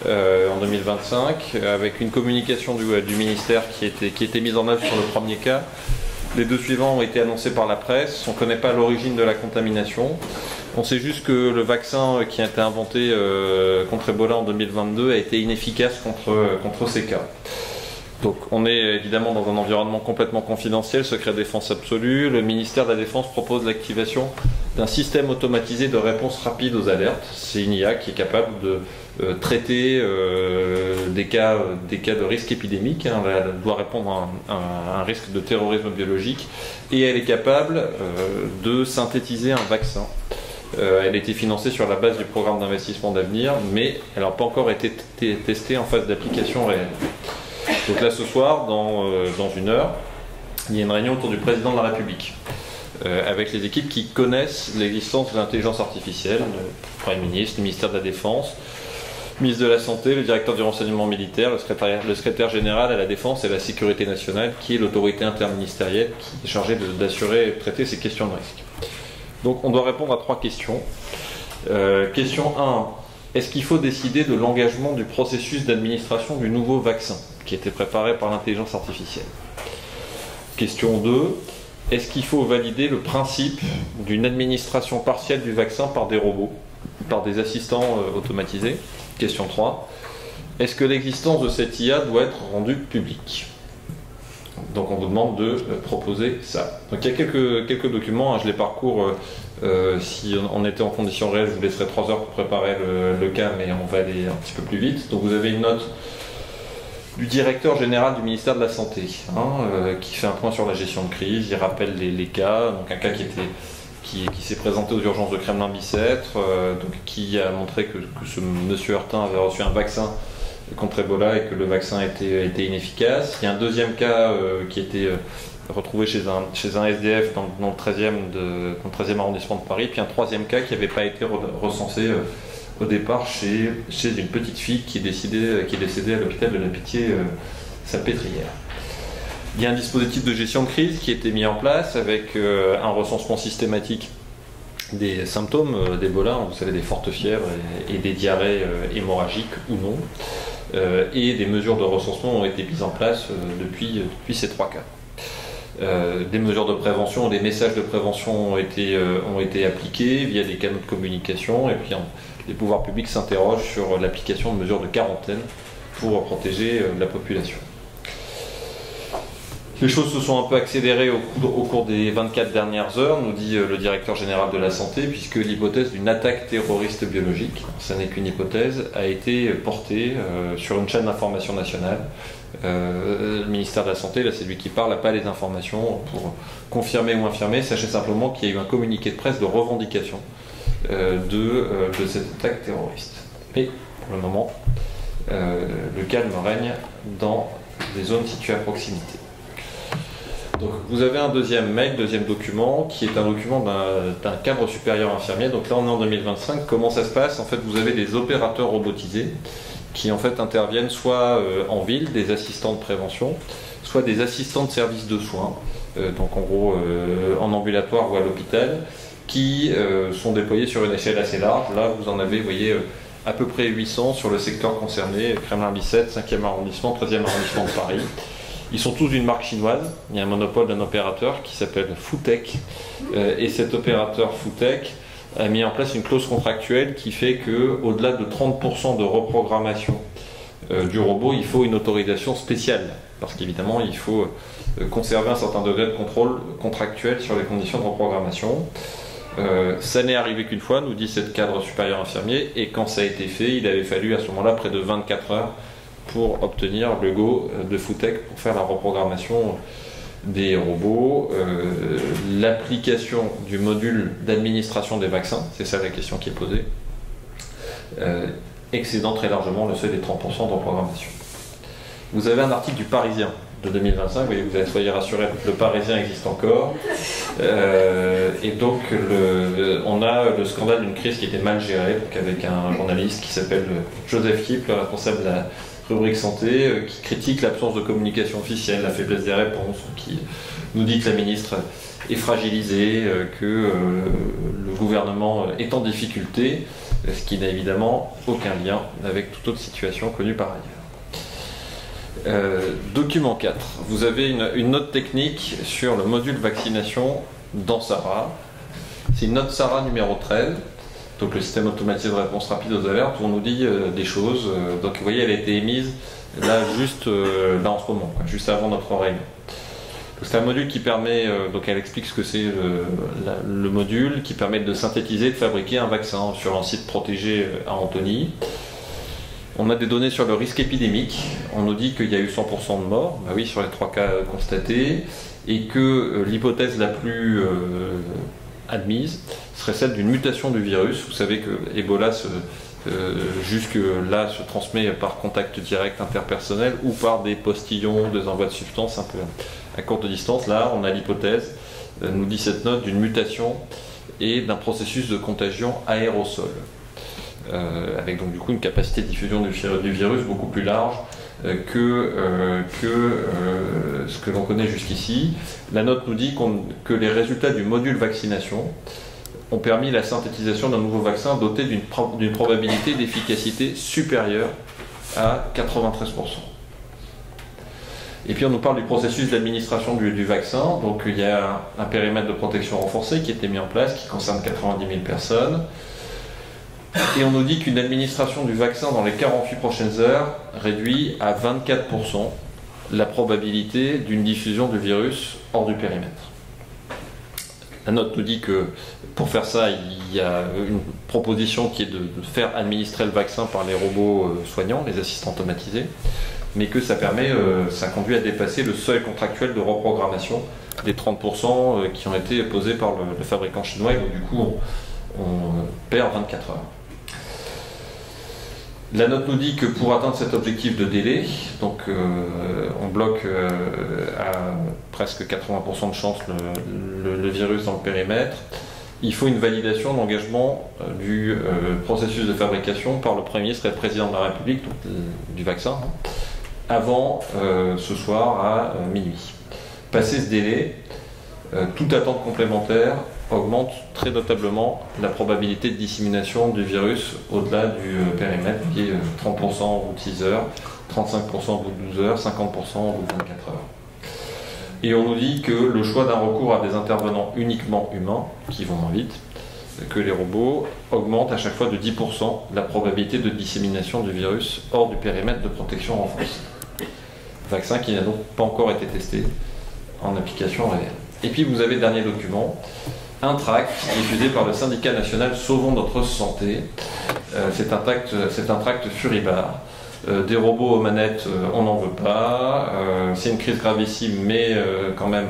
en 2025, avec une communication du ministère qui était mise en œuvre sur le premier cas. Les 2 suivants ont été annoncés par la presse. On ne connaît pas l'origine de la contamination. On sait juste que le vaccin qui a été inventé contre Ebola en 2022 a été inefficace contre ces cas. Donc on est évidemment dans un environnement complètement confidentiel, secret défense absolu. Le ministère de la Défense propose l'activation d'un système automatisé de réponse rapide aux alertes. C'est une IA qui est capable de traiter des cas de risque épidémique. Elle doit répondre à un risque de terrorisme biologique, et elle est capable de synthétiser un vaccin. Elle a été financée sur la base du programme d'investissement d'avenir, mais elle n'a pas encore été testée en phase d'application réelle. Donc là, ce soir, dans 1 heure, il y a une réunion autour du président de la République, avec les équipes qui connaissent l'existence de l'intelligence artificielle, le Premier ministre, le ministère de la Défense, le ministre de la Santé, le directeur du renseignement militaire, le secrétaire général à la Défense et à la Sécurité nationale, qui est l'autorité interministérielle qui est chargée d'assurer et de traiter ces questions de risque. Donc on doit répondre à 3 questions. Question 1. Est-ce qu'il faut décider de l'engagement du processus d'administration du nouveau vaccin qui a été préparé par l'intelligence artificielle? Question 2. Est-ce qu'il faut valider le principe d'une administration partielle du vaccin par des robots, par des assistants automatisés? Question 3. Est-ce que l'existence de cette IA doit être rendue publique? Donc on vous demande de proposer ça. Donc il y a quelques documents, je les parcours. Si on était en conditions réelles, je vous laisserai 3 heures pour préparer le cas, mais on va aller un petit peu plus vite. Donc vous avez une note du directeur général du ministère de la Santé, qui fait un point sur la gestion de crise. Il rappelle les cas. Donc un cas qui s'est présenté aux urgences de Kremlin-Bicêtre, qui a montré que ce monsieur Hurtin avait reçu un vaccin contre Ebola et que le vaccin était inefficace. Il y a un deuxième cas qui a été retrouvé chez un SDF dans le 13e arrondissement de Paris, puis un 3e cas qui n'avait pas été recensé au départ chez une petite fille qui est décédée à l'hôpital de la Pitié-Salpêtrière. Il y a un dispositif de gestion de crise qui a été mis en place avec un recensement systématique des symptômes d'Ebola, vous savez, des fortes fièvres et des diarrhées hémorragiques ou non. Et des mesures de recensement ont été mises en place depuis ces 3 cas. Des mesures de prévention, des messages de prévention ont été appliqués via des canaux de communication, et puis les pouvoirs publics s'interrogent sur l'application de mesures de quarantaine pour protéger la population. Les choses se sont un peu accélérées au cours des 24 dernières heures, nous dit le directeur général de la Santé, puisque l'hypothèse d'une attaque terroriste biologique, ça n'est qu'une hypothèse, a été portée sur une chaîne d'information nationale. Le ministère de la Santé, là c'est lui qui parle, n'a pas les informations pour confirmer ou infirmer. Sachez simplement qu'il y a eu un communiqué de presse de revendication de cette attaque terroriste. Mais pour le moment, le calme règne dans les zones situées à proximité. Donc vous avez un deuxième mail, deuxième document, qui est un document d'un cadre supérieur infirmier. Donc là on est en 2025. Comment ça se passe? En fait, vous avez des opérateurs robotisés qui en fait interviennent soit en ville, des assistants de prévention, soit des assistants de service de soins, donc en gros en ambulatoire ou à l'hôpital, qui sont déployés sur une échelle assez large. Là, vous en avez, vous voyez, à peu près 800 sur le secteur concerné, Kremlin-Bicêtre, 5e arrondissement, 13e arrondissement de Paris. Ils sont tous d'une marque chinoise. Il y a un monopole d'un opérateur qui s'appelle Foutech. Et cet opérateur Foutech a mis en place une clause contractuelle qui fait qu'au-delà de 30% de reprogrammation du robot, il faut une autorisation spéciale. Parce qu'évidemment, il faut conserver un certain degré de contrôle contractuel sur les conditions de reprogrammation. Ça n'est arrivé qu'une fois, nous dit cette cadre supérieur infirmier, et quand ça a été fait, il avait fallu à ce moment-là près de 24 heures pour obtenir le go de Foutech pour faire la reprogrammation des robots. L'application du module d'administration des vaccins, c'est ça la question qui est posée, excédant très largement le seuil des 30% de reprogrammation. Vous avez un article du Parisien de 2025, vous voyez, vous allez soyez rassurés, le Parisien existe encore. Et donc, on a le scandale d'une crise qui était mal gérée, donc avec un journaliste qui s'appelle Joseph Kipp, le responsable de la rubrique santé, qui critique l'absence de communication officielle, la faiblesse des réponses, qui nous dit que la ministre est fragilisée, que le gouvernement est en difficulté, ce qui n'a évidemment aucun lien avec toute autre situation connue par ailleurs. Document 4. Vous avez une note technique sur le module vaccination dans SARA. C'est une note SARA numéro 13, donc le système automatisé de réponse rapide aux alertes, où on nous dit des choses. Donc vous voyez, elle a été émise là, juste là en ce moment, quoi, juste avant notre réunion. C'est un module qui permet, donc elle explique ce que c'est le module, qui permet de synthétiser, de fabriquer un vaccin sur un site protégé à Antony. On a des données sur le risque épidémique. On nous dit qu'il y a eu 100% de morts, bah oui, sur les 3 cas constatés, et que l'hypothèse la plus admise serait celle d'une mutation du virus. Vous savez que Ebola jusque-là se transmet par contact direct interpersonnel ou par des postillons, des envois de substances un peu à courte distance. Là, on a l'hypothèse, nous dit cette note, d'une mutation et d'un processus de contagion aérosol. Avec donc du coup une capacité de diffusion du virus beaucoup plus large que ce que l'on connaît jusqu'ici. La note nous dit que les résultats du module vaccination ont permis la synthétisation d'un nouveau vaccin doté d'une probabilité d'efficacité supérieure à 93%. Et puis on nous parle du processus d'administration du vaccin. Donc il y a un périmètre de protection renforcé qui a été mis en place, qui concerne 90 000 personnes. Et on nous dit qu'une administration du vaccin dans les 48 prochaines heures réduit à 24% la probabilité d'une diffusion du virus hors du périmètre. La note nous dit que pour faire ça, il y a une proposition qui est de faire administrer le vaccin par les robots soignants, les assistants automatisés, mais que ça conduit à dépasser le seuil contractuel de reprogrammation des 30% qui ont été posés par le fabricant chinois, et donc du coup on perd 24 heures. La note nous dit que pour atteindre cet objectif de délai, donc on bloque à presque 80% de chance le virus dans le périmètre, il faut une validation d'engagement du processus de fabrication par le Premier ministre et le Président de la République, donc, du vaccin, avant ce soir à minuit. Passé ce délai, toute attente complémentaire augmente très notablement la probabilité de dissémination du virus au-delà du périmètre, qui est 30% au bout de 6 heures, 35% au bout de 12 heures, 50% au bout de 24 heures. Et on nous dit que le choix d'un recours à des intervenants uniquement humains, qui vont moins vite que les robots, augmente à chaque fois de 10% la probabilité de dissémination du virus hors du périmètre de protection renforcée. Vaccin qui n'a donc pas encore été testé en application réelle. Et puis vous avez le dernier document, un tract diffusé par le syndicat national Sauvons notre santé. C'est un tract furibard. Des robots aux manettes, on n'en veut pas. C'est une crise gravissime, mais quand même,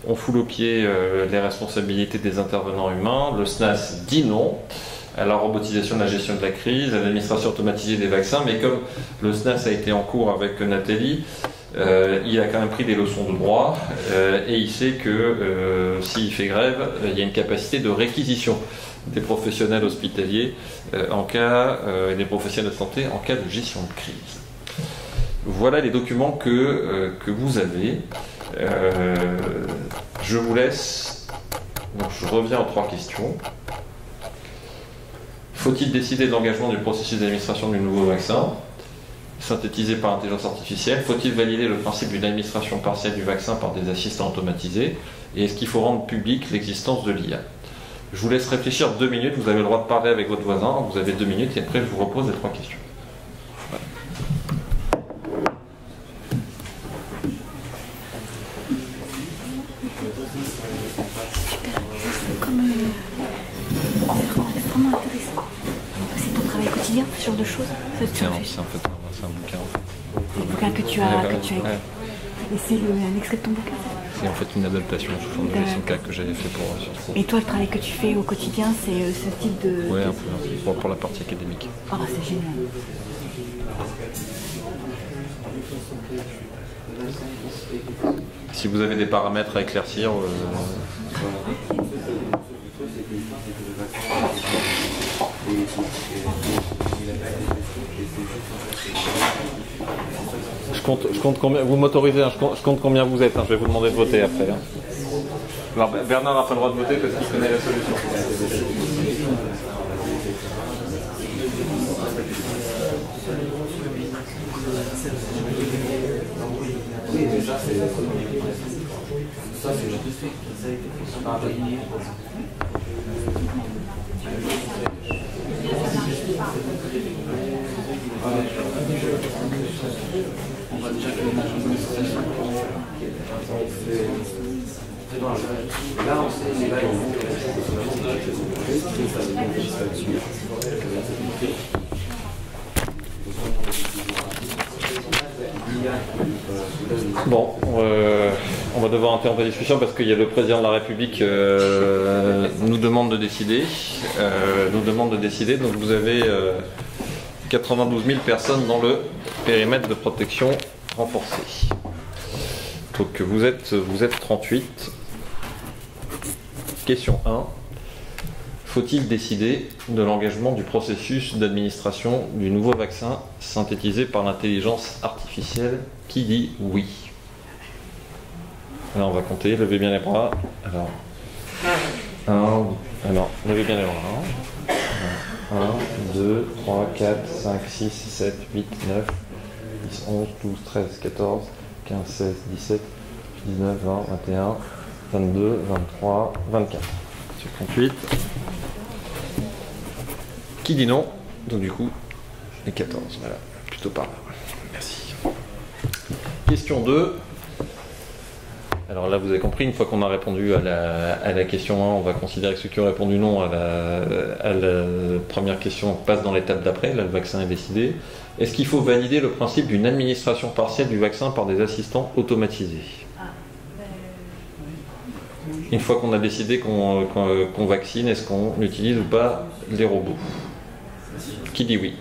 on foule aux pieds les responsabilités des intervenants humains. Le SNAS dit non à la robotisation de la gestion de la crise, à l'administration automatisée des vaccins, mais comme le SNAS a été en cours avec Nathalie, il a quand même pris des leçons de droit et il sait que s'il fait grève, il y a une capacité de réquisition des professionnels hospitaliers des professionnels de santé en cas de gestion de crise. Voilà les documents que vous avez. Je vous laisse Donc je reviens aux 3 questions. Faut-il décider de l'engagement du processus d'administration du nouveau vaccin, synthétisé par intelligence artificielle? Faut-il valider le principe d'une administration partielle du vaccin par des assistants automatisés? Et est-ce qu'il faut rendre publique l'existence de l'IA? Je vous laisse réfléchir 2 minutes, vous avez le droit de parler avec votre voisin, vous avez 2 minutes et après je vous repose les 3 questions. Voilà. C'est vraiment intéressant. C'est ton travail quotidien, ce genre de choses? C'est en fait un bouquin. Un bouquin que tu as écrit. Ouais. Et c'est un extrait de ton bouquin? C'est en fait une adaptation sous forme de gestion K que j'avais fait pour Sciences Po. Et toi, le travail que tu fais au quotidien, c'est ce type de... Ouais, un peu, pour la partie académique. Ah, c'est génial. Si vous avez des paramètres à éclaircir... Je compte combien, vous m'autorisez, hein, je compte combien vous êtes, hein, je vais vous demander de voter après. Hein. Alors, Bernard n'a pas le droit de voter parce qu'il connaît la solution. Oui, mais ça c'est on va déjà créer une agence d'association. Là, on sait, là, Bon, on va devoir interrompre la discussion parce qu'il y a le président de la République nous demande de décider. Donc vous avez 92 000 personnes dans le périmètre de protection renforcée. Donc vous êtes 38. Question 1. Faut-il décider de l'engagement du processus d'administration du nouveau vaccin synthétisé par l'intelligence artificielle? Qui dit oui? Alors on va compter, levez bien les bras. Alors, levez bien les bras. 1, 2, 3, 4, 5, 6, 7, 8, 9, 10, 11, 12, 13, 14, 15, 16, 17, 19, 20, 21, 22, 23, 24. Sur 38. Qui dit non? Donc du coup, les 14. Voilà, plutôt par là. Merci. Question 2. Alors là, vous avez compris, une fois qu'on a répondu à la question 1, on va considérer que ceux qui ont répondu non à la première question passent dans l'étape d'après. Là, le vaccin est décidé. Est-ce qu'il faut valider le principe d'une administration partielle du vaccin par des assistants automatisés? Une fois qu'on a décidé qu'on vaccine, est-ce qu'on utilise ou pas les robots? Qui dit oui?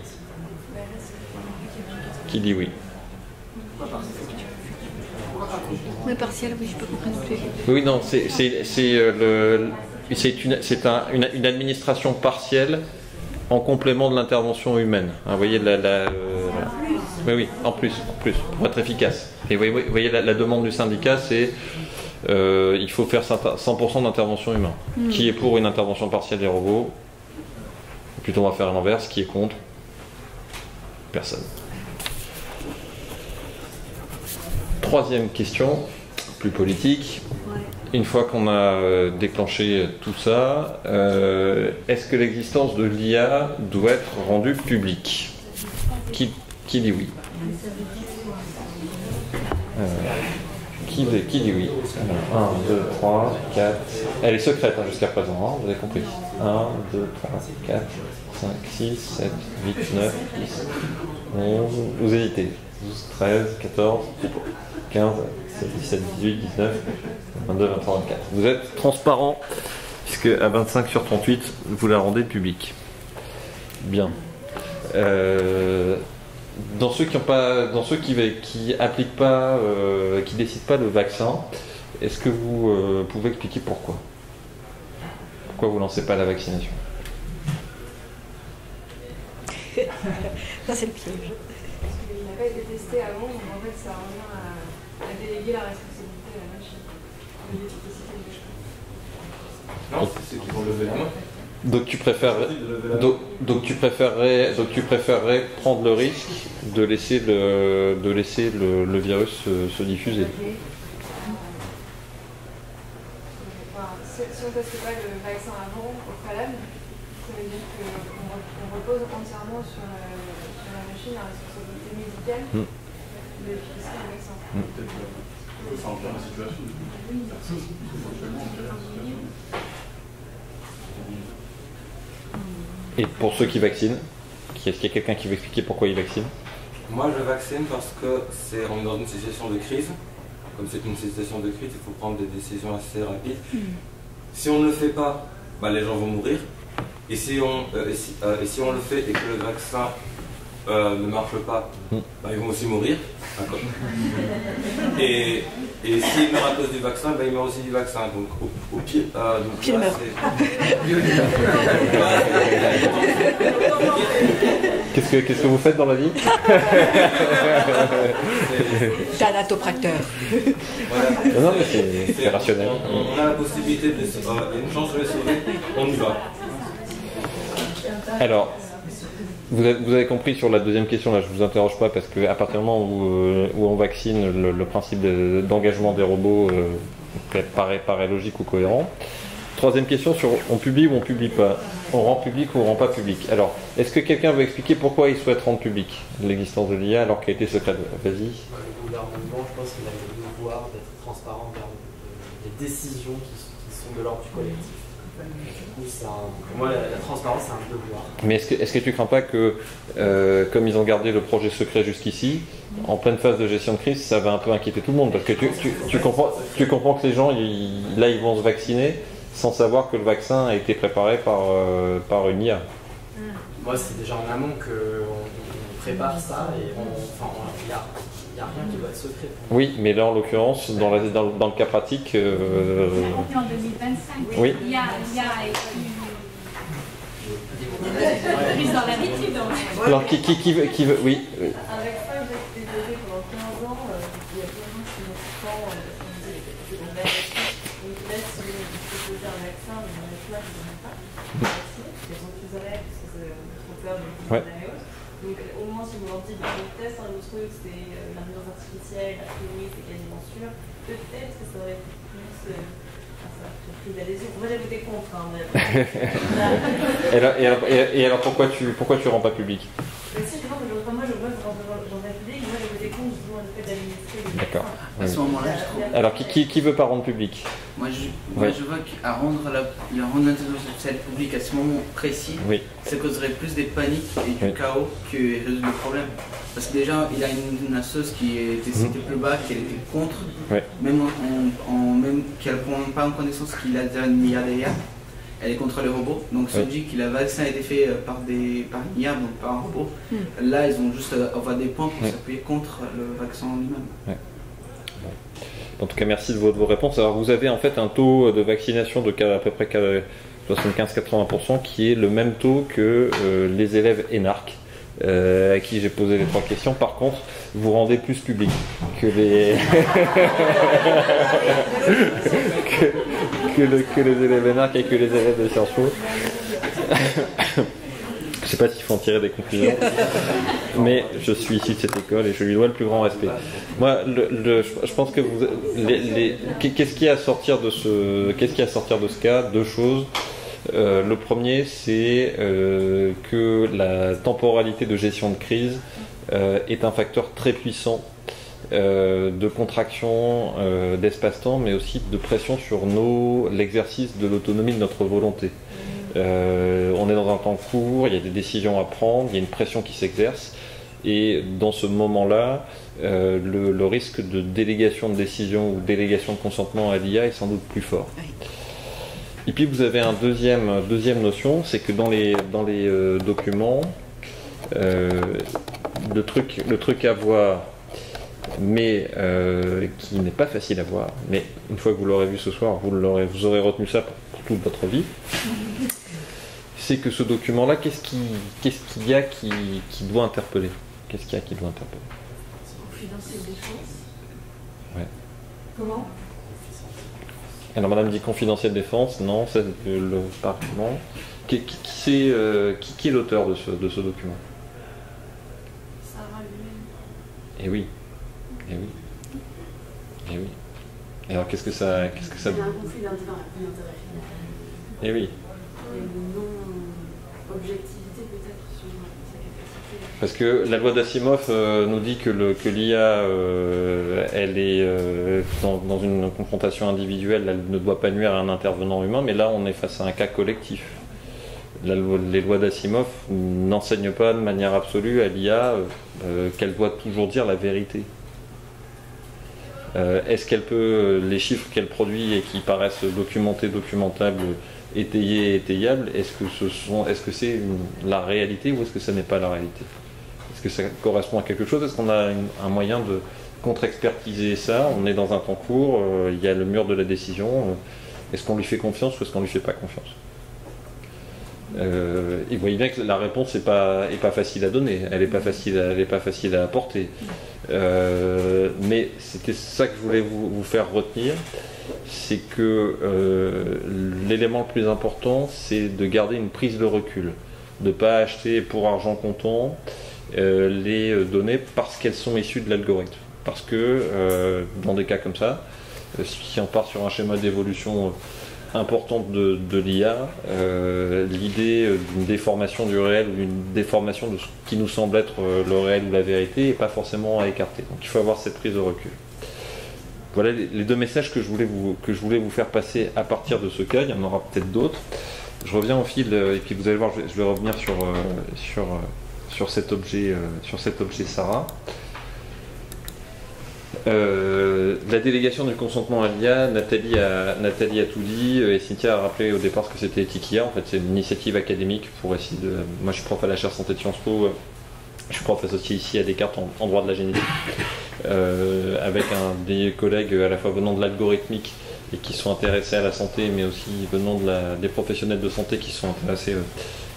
Qui dit oui? Oui, partiel, oui, je peux comprendre plus. Oui, non, c'est une administration partielle en complément de l'intervention humaine. Hein, vous voyez, oui, en plus, pour être efficace. Et vous voyez la demande du syndicat, c'est il faut faire 100% d'intervention humaine. Qui est pour une intervention partielle des robots? Plutôt, on va faire l'inverse. Qui est contre? Personne. Troisième question, plus politique. Une fois qu'on a déclenché tout ça, est-ce que l'existence de l'IA doit être rendue publique? Qui dit oui? Qui dit oui? Alors, 1, 2, 3, 4. Elle est secrète hein, jusqu'à présent, hein, vous avez compris. 1, 2, 3, 4, 5, 6, 7, 8, 9, 10, 11. Vous hésitez. 12, 13, 14, 15, 16, 17, 18, 19, 22, 23, 24. Vous êtes transparent, puisque à 25 sur 38, vous la rendez publique. Bien. Dans ceux qui appliquent pas, qui décident pas le vaccin, est-ce que vous pouvez expliquer pourquoi? Pourquoi vous lancez pas la vaccination? Ça c'est le piège. Il n'a pas été testé avant, donc en fait ça revient à déléguer la responsabilité à la machine. Non, c'est ceux qui vont lever la main. Donc tu préférerais prendre le risque de laisser le virus se diffuser. Enfin, si on ne teste pas le vaccin avant, au préalable, ça veut dire qu'on repose entièrement sur la machine la responsabilité médicale de l'efficacité du vaccin. Ça empire la situation. Et pour ceux qui vaccinent, est-ce qu'il y a quelqu'un qui veut expliquer pourquoi ils vaccinent? Moi, je vaccine parce que on est dans une situation de crise. Comme c'est une situation de crise, il faut prendre des décisions assez rapides. Si on ne le fait pas, bah, les gens vont mourir. Et si on le fait et que le vaccin ne marche pas, bah, ils vont aussi mourir. Et s'ils meurent à cause du vaccin, bah, ils meurent aussi du vaccin. Donc au pire, Pire meurt. Qu'est-ce que vous faites dans la vie? T'es un attopracteur. Voilà. Non, mais c'est rationnel. On a la possibilité de. Il y a une chance de les sauver, on y va. Alors, vous avez compris sur la deuxième question, là je vous interroge pas parce qu'à partir du moment où on vaccine, le principe d'engagement des robots paraît logique ou cohérent. Troisième question sur on publie ou on publie pas, on rend public ou on rend pas public. Alors, est-ce que quelqu'un veut expliquer pourquoi il souhaite rendre public l'existence de l'IA alors qu'elle a été secrète? Vas-y. Le gouvernement, je pense qu'il a le devoir d'être transparent vers des décisions qui sont de l'ordre du collectif. Du coup, pour moi, la transparence, c'est un devoir. Mais est-ce que tu crains pas que, comme ils ont gardé le projet secret jusqu'ici, en pleine phase de gestion de crise, ça va un peu inquiéter tout le monde? Parce que tu comprends que les gens, là, ils vont se vacciner sans savoir que le vaccin a été préparé par une IA. Moi, c'est déjà en amont qu'on prépare ça et il n'y a rien qui doit être secret. Oui, mais là, en l'occurrence, dans le cas pratique... On est en 2025. Oui. Il y a prise dans l'habitude. Alors, qui veut... Oui. Avec ça, j'ai été développé pendant 15 ans. Il y a plein de gens qui m'ont dit donc là, si vous proposez un vaccin, mais dans les choix, je ne sais pas. Elles sont plus à l'aise parce que c'est trop peur de l'autre. Donc au moins, si vous leur dites le test, le truc, c'est l'intelligence artificielle, a priori, c'est quasiment sûr. Peut-être que ça aurait été plus. Pris d'adhésion. Moi, j'ai voté contre. Et alors, pourquoi tu rends pas public? Si, moi, j'en ai public, moi, j'ai voté contre justement le fait d'administrer. D'accord. À ce moment-là, je trouve. Alors, qui veut pas rendre public? Moi, je vois qu'à rendre l'intelligence artificielle publique à ce moment précis, ça causerait plus des paniques et du chaos que résoudre le problème. Parce que déjà, il y a une assoce qui était citée plus bas, qui était contre, même qu'elle ne prend pas en connaissance qu'il a déjà une IA derrière. Elle est contre les robots, donc se dit que le vaccin a été fait par une IA, donc par un robot. Là, ils ont juste avoir des points pour s'appuyer contre le vaccin en lui-même. En tout cas, merci de vos réponses. Alors, vous avez en fait un taux de vaccination de à peu près 75-80% qui est le même taux que les élèves ENARC. À qui j'ai posé les 3 questions. Par contre, vous rendez plus public que les que les élèves ENARC et que les élèves de Sciences Po. Je sais pas s'il faut en tirer des conclusions, mais je suis ici de cette école et je lui dois le plus grand respect. Moi, je pense que qu'est-ce qui est à sortir de ce cas? 2 choses. Le premier, c'est que la temporalité de gestion de crise est un facteur très puissant de contraction d'espace-temps, mais aussi de pression sur l'exercice de l'autonomie de notre volonté. On est dans un temps court, il y a des décisions à prendre, il y a une pression qui s'exerce, et dans ce moment-là, le risque de délégation de décision ou délégation de consentement à l'IA est sans doute plus fort. Et puis vous avez une deuxième notion, c'est que dans les documents, le truc à voir, mais qui n'est pas facile à voir, mais une fois que vous l'aurez vu ce soir, vous aurez retenu ça pour toute votre vie, c'est que ce document-là, qu'est-ce qu'il y a qui doit interpeller? Qu'est-ce qu'il y a qui doit interpeller? Confidentiel défense. Ouais. Comment? Alors Madame dit confidentiel défense, non, c'est le Parlement. Qui est l'auteur de ce document? Sarah lui-même. Eh oui, eh oui, eh oui. Et alors qu'est-ce que ça Il y a un conflit d'intérêt. Eh oui. Et une non-objectivité peut-être sur sa capacité. Parce que la loi d'Asimov nous dit que l'IA, elle est dans une confrontation individuelle, elle ne doit pas nuire à un intervenant humain, mais là on est face à un cas collectif. Les lois d'Asimov n'enseignent pas de manière absolue à l'IA qu'elle doit toujours dire la vérité. Est-ce qu'elle peut, les chiffres qu'elle produit et qui paraissent documentés, documentables, étayés, étayables, est-ce que c'est la réalité ou est-ce que ce n'est pas la réalité? Est-ce que ça correspond à quelque chose? Est-ce qu'on a un moyen de contre-expertiser ça? On est dans un temps court, il y a le mur de la décision. Est-ce qu'on lui fait confiance ou est-ce qu'on lui fait pas confiance? Et vous voyez bien que la réponse n'est pas facile à donner, elle n'est pas facile à apporter. Mais c'était ça que je voulais vous faire retenir, c'est que l'élément le plus important, c'est de garder une prise de recul, de ne pas acheter pour argent comptant les données parce qu'elles sont issues de l'algorithme. Parce que dans des cas comme ça, si on part sur un schéma d'évolution importante de l'IA, l'idée d'une déformation du réel ou d'une déformation de ce qui nous semble être le réel ou la vérité n'est pas forcément à écarter. Donc il faut avoir cette prise de recul. Voilà les deux messages que je voulais vous faire passer à partir de ce cas. Il y en aura peut-être d'autres. Je reviens au fil et puis vous allez voir, je vais revenir sur cet objet Sarah. La délégation du consentement à l'IA, Nathalie a tout dit et Cynthia a rappelé au départ ce que c'était Tikia. En fait, c'est une initiative académique pour essayer de. Moi, je suis prof à la chaire santé de Sciences Po. Je suis prof associé ici à Descartes en droit de la génétique, avec des collègues à la fois venant de l'algorithmique et qui sont intéressés à la santé, mais aussi venant des professionnels de santé qui sont intéressés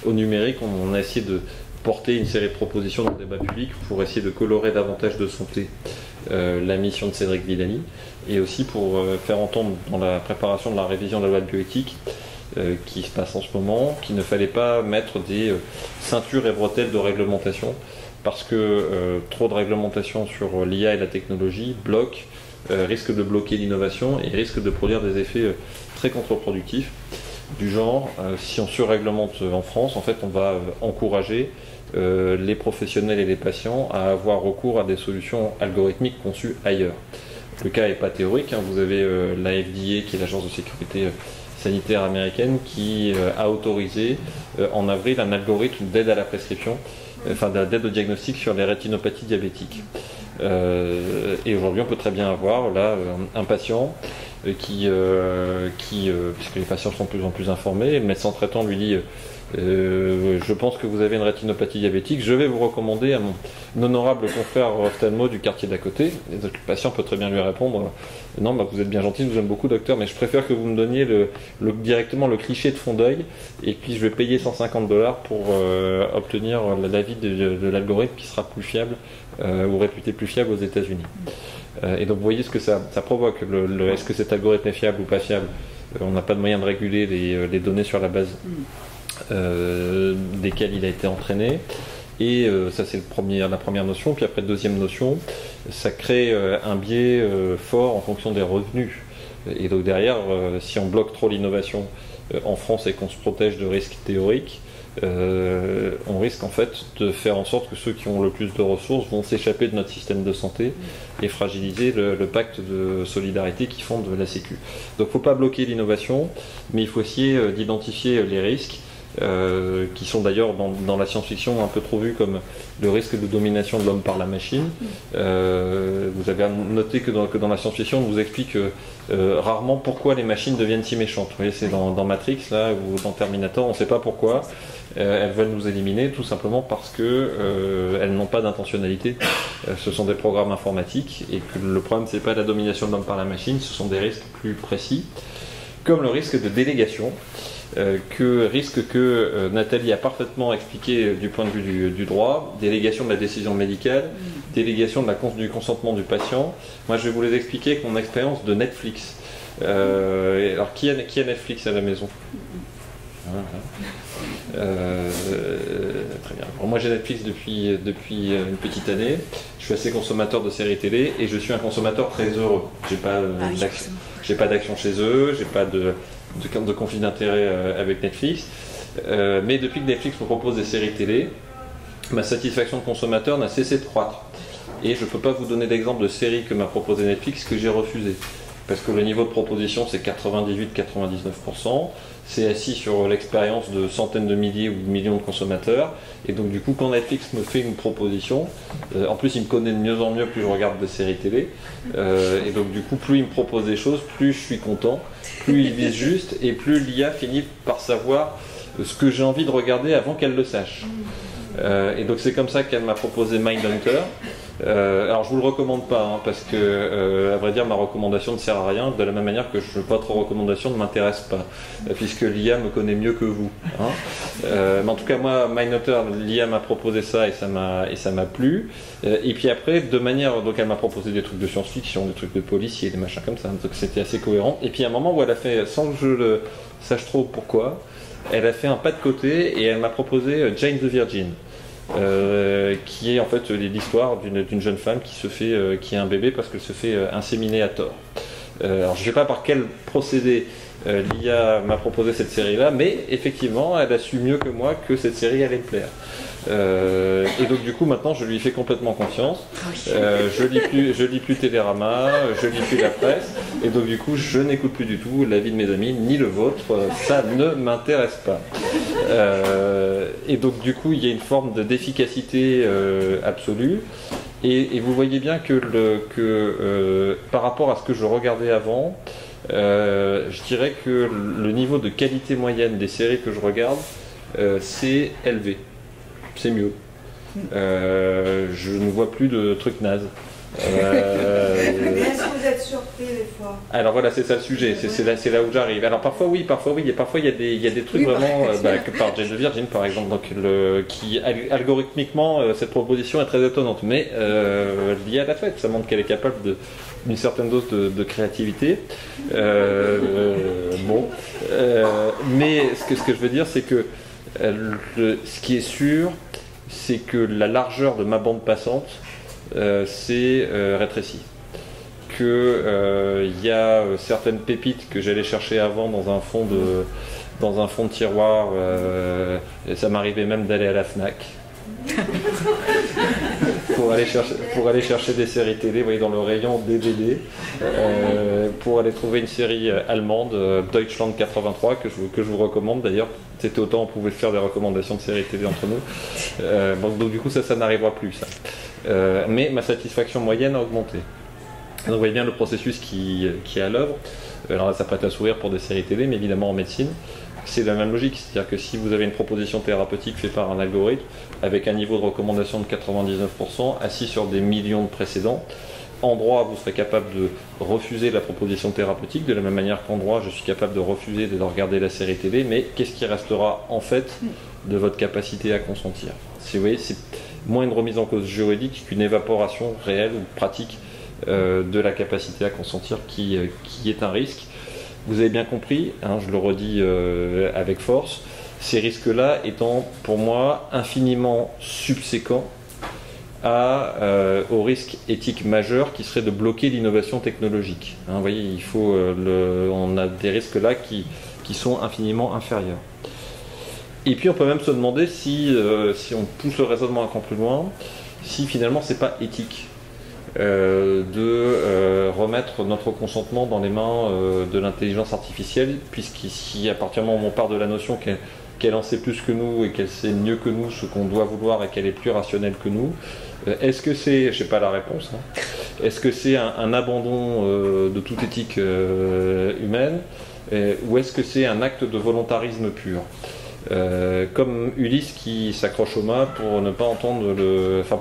au numérique. On a essayé de porter une série de propositions dans le débat public pour essayer de colorer davantage de santé la mission de Cédric Villani, et aussi pour faire entendre dans la préparation de la révision de la loi de bioéthique qui se passe en ce moment, qu'il ne fallait pas mettre des ceintures et bretelles de réglementation, parce que trop de réglementation sur l'IA et la technologie risque de bloquer l'innovation et risque de produire des effets très contre-productifs, du genre, si on surréglemente en France, en fait on va encourager les professionnels et les patients à avoir recours à des solutions algorithmiques conçues ailleurs. Le cas n'est pas théorique, hein. Vous avez la FDA, qui est l'agence de sécurité sanitaire américaine, qui a autorisé en avril un algorithme d'aide à la prescription, d'aide au diagnostic sur les rétinopathies diabétiques. Et aujourd'hui on peut très bien avoir là un patient puisque les patients sont de plus en plus informés, le médecin traitant lui dit je pense que vous avez une rétinopathie diabétique, je vais vous recommander à mon honorable confrère ophtalmo du quartier d'à côté. Et donc, le patient peut très bien lui répondre non, vous êtes bien gentil, je vous aime beaucoup docteur, mais je préfère que vous me donniez directement le cliché de fond d'œil, et puis je vais payer $150 pour obtenir l'avis de l'algorithme qui sera plus fiable ou réputé plus fiable aux États-Unis. Et donc vous voyez ce que ça provoque. Est-ce que cet algorithme est fiable ou pas fiable? On n'a pas de moyen de réguler les données sur la base desquelles il a été entraîné. Et ça c'est la première notion. Puis après, deuxième notion, ça crée un biais fort en fonction des revenus. Et donc derrière, si on bloque trop l'innovation en France et qu'on se protège de risques théoriques, on risque en fait de faire en sorte que ceux qui ont le plus de ressources vont s'échapper de notre système de santé et fragiliser le pacte de solidarité qui fonde la Sécu. Donc il ne faut pas bloquer l'innovation, mais il faut essayer d'identifier les risques qui sont d'ailleurs dans la science-fiction un peu trop vus comme le risque de domination de l'homme par la machine. Vous avez noté que dans la science-fiction, on vous explique rarement pourquoi les machines deviennent si méchantes. Vous voyez, c'est dans Matrix là, ou dans Terminator, on ne sait pas pourquoi. Elles veulent nous éliminer tout simplement parce qu'elles n'ont pas d'intentionnalité. Ce sont des programmes informatiques, et que le problème c'est pas la domination de l'homme par la machine, ce sont des risques plus précis, comme le risque de délégation. Que Nathalie a parfaitement expliqué du point de vue du droit, délégation de la décision médicale, délégation du consentement du patient. Moi je vais vous les expliquer avec mon expérience de Netflix. Alors qui a Netflix à la maison? Très bien. Alors, moi j'ai Netflix depuis une petite année. Je suis assez consommateur de séries télé et je suis un consommateur très heureux. J'ai pas d'action chez eux, j'ai pas de conflit d'intérêt avec Netflix. Mais depuis que Netflix me propose des séries télé, ma satisfaction de consommateur n'a cessé de croître. Et je ne peux pas vous donner d'exemple de séries que m'a proposé Netflix que j'ai refusé. Parce que le niveau de proposition c'est 98-99%. C'est assis sur l'expérience de centaines de milliers ou de millions de consommateurs. Et donc du coup, quand Netflix me fait une proposition, en plus il me connaît de mieux en mieux plus je regarde des séries télé. Et donc du coup, plus il me propose des choses, plus je suis content, plus il vise juste, et plus l'IA finit par savoir ce que j'ai envie de regarder avant qu'elle le sache. Et donc c'est comme ça qu'elle m'a proposé Mindhunter. Alors je vous le recommande pas hein, parce que à vrai dire ma recommandation ne sert à rien, de la même manière que votre recommandation ne m'intéresse pas puisque l'IA me connaît mieux que vous hein. Mais en tout cas moi Mindhunter, l'IA m'a proposé ça et ça m'a plu, et puis après de manière, donc elle m'a proposé des trucs de science-fiction, des trucs de policiers, des machins comme ça, donc c'était assez cohérent. Et puis à un moment où elle a fait, sans que je le sache trop pourquoi, elle a fait un pas de côté et elle m'a proposé Jane the Virgin. Qui est en fait l'histoire d'une jeune femme qui a un bébé parce qu'elle se fait inséminer à tort. Alors je ne sais pas par quel procédé l'IA m'a proposé cette série-là, mais effectivement, elle a su mieux que moi que cette série allait me plaire. Et donc du coup maintenant je lui fais complètement confiance. Je lis plus Télérama, je lis plus la presse, et donc du coup je n'écoute plus du tout l'avis de mes amis ni le vôtre, ça ne m'intéresse pas. Et donc du coup il y a une forme d'efficacité absolue. Et vous voyez bien que par rapport à ce que je regardais avant, je dirais que le niveau de qualité moyenne des séries que je regarde, c'est élevé. C'est mieux. Je ne vois plus de trucs nazes. Est-ce que vous êtes surpris des fois? Alors voilà, c'est ça le sujet, c'est là où j'arrive. Alors parfois oui, et parfois il y a des trucs vraiment, que par Jane the Virgin par exemple, donc qui algorithmiquement cette proposition est très étonnante, mais l'IA l'a fait, ça montre qu'elle est capable d'une certaine dose de créativité. Mais ce que je veux dire, c'est que ce qui est sûr, c'est que la largeur de ma bande passante c'est rétréci. Que y a certaines pépites que j'allais chercher avant dans un fond de tiroir, et ça m'arrivait même d'aller à la Fnac pour aller chercher des séries télé, vous voyez, dans le rayon DVD, pour aller trouver une série allemande, Deutschland 83, que je vous recommande d'ailleurs. C'était autant on pouvait faire des recommandations de séries télé entre nous. Donc du coup ça n'arrivera plus ça. Mais ma satisfaction moyenne a augmenté. Donc vous voyez bien le processus qui est à l'œuvre. Alors là ça prête à sourire pour des séries télé, mais évidemment en médecine c'est la même logique, c'est-à-dire que si vous avez une proposition thérapeutique faite par un algorithme avec un niveau de recommandation de 99% assis sur des millions de précédents, en droit vous serez capable de refuser la proposition thérapeutique de la même manière qu'en droit je suis capable de refuser de regarder la série télé, mais qu'est-ce qui restera en fait de votre capacité à consentir? Vous voyez, c'est moins une remise en cause juridique qu'une évaporation réelle ou pratique de la capacité à consentir qui est un risque. Vous avez bien compris, hein, je le redis avec force, ces risques-là étant pour moi infiniment subséquents au risque éthique majeur qui serait de bloquer l'innovation technologique. Hein, vous voyez, on a des risques là qui sont infiniment inférieurs. Et puis on peut même se demander si on pousse le raisonnement un cran plus loin, si finalement c'est pas éthique de remettre notre consentement dans les mains de l'intelligence artificielle, puisqu'ici à partir du moment où on part de la notion qu'elle en sait plus que nous et qu'elle sait mieux que nous ce qu'on doit vouloir et qu'elle est plus rationnelle que nous, est-ce que c'est, je sais pas la réponse, hein, est-ce que c'est un abandon de toute éthique humaine, ou est-ce que c'est un acte de volontarisme pur? Comme Ulysse qui s'accroche au mât pour ne pas entendre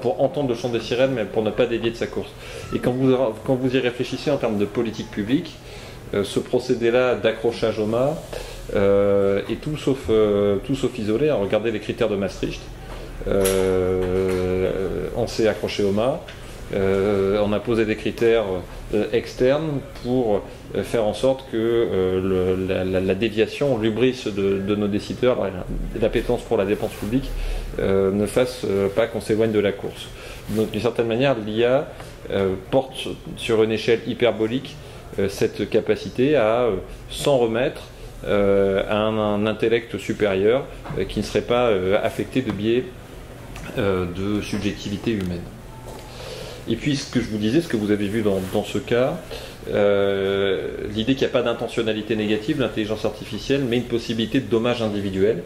pour entendre le chant des sirènes, mais pour ne pas dévier de sa course. Et quand vous y réfléchissez en termes de politique publique, ce procédé-là d'accrochage au mât est tout sauf isolé. Regardez les critères de Maastricht. On s'est accroché au mât. on a posé des critères externes pour faire en sorte que la déviation, l'hubris de nos décideurs, l'appétence pour la dépense publique ne fasse pas qu'on s'éloigne de la course. Donc d'une certaine manière, l'IA porte sur une échelle hyperbolique cette capacité à s'en remettre à un intellect supérieur qui ne serait pas affecté de biais de subjectivité humaine. Et puis ce que je vous disais, ce que vous avez vu dans ce cas, l'idée qu'il n'y a pas d'intentionnalité négative, l'intelligence artificielle, mais une possibilité de dommage individuel,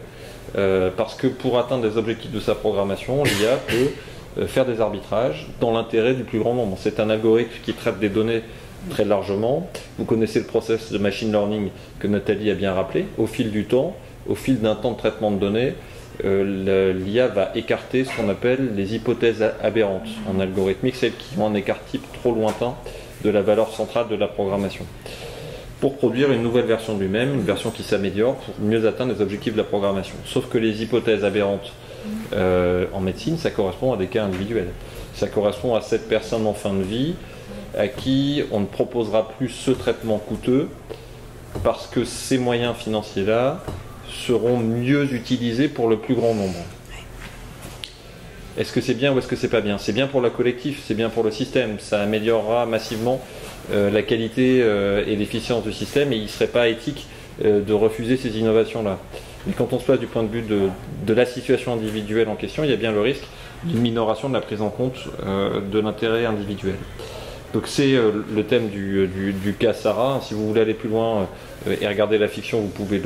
parce que pour atteindre les objectifs de sa programmation, l'IA peut faire des arbitrages dans l'intérêt du plus grand nombre. C'est un algorithme qui traite des données très largement. Vous connaissez le process de machine learning que Nathalie a bien rappelé. Au fil du temps, au fil d'un temps de traitement de données, l'IA va écarter ce qu'on appelle les hypothèses aberrantes en algorithmique, celles qui ont un écart type trop lointain de la valeur centrale de la programmation, pour produire une nouvelle version de lui-même, une version qui s'améliore pour mieux atteindre les objectifs de la programmation. Sauf que les hypothèses aberrantes en médecine, ça correspond à des cas individuels. Ça correspond à cette personne en fin de vie à qui on ne proposera plus ce traitement coûteux parce que ces moyens financiers-là seront mieux utilisés pour le plus grand nombre. Est-ce que c'est bien ou est-ce que c'est pas bien? C'est bien pour le collectif, c'est bien pour le système, ça améliorera massivement la qualité et l'efficience du système, et il ne serait pas éthique de refuser ces innovations-là. Mais quand on se place du point de vue de la situation individuelle en question, il y a bien le risque d'une minoration de la prise en compte de l'intérêt individuel. Donc c'est le thème du cas Sarah. Si vous voulez aller plus loin et regarder la fiction, vous pouvez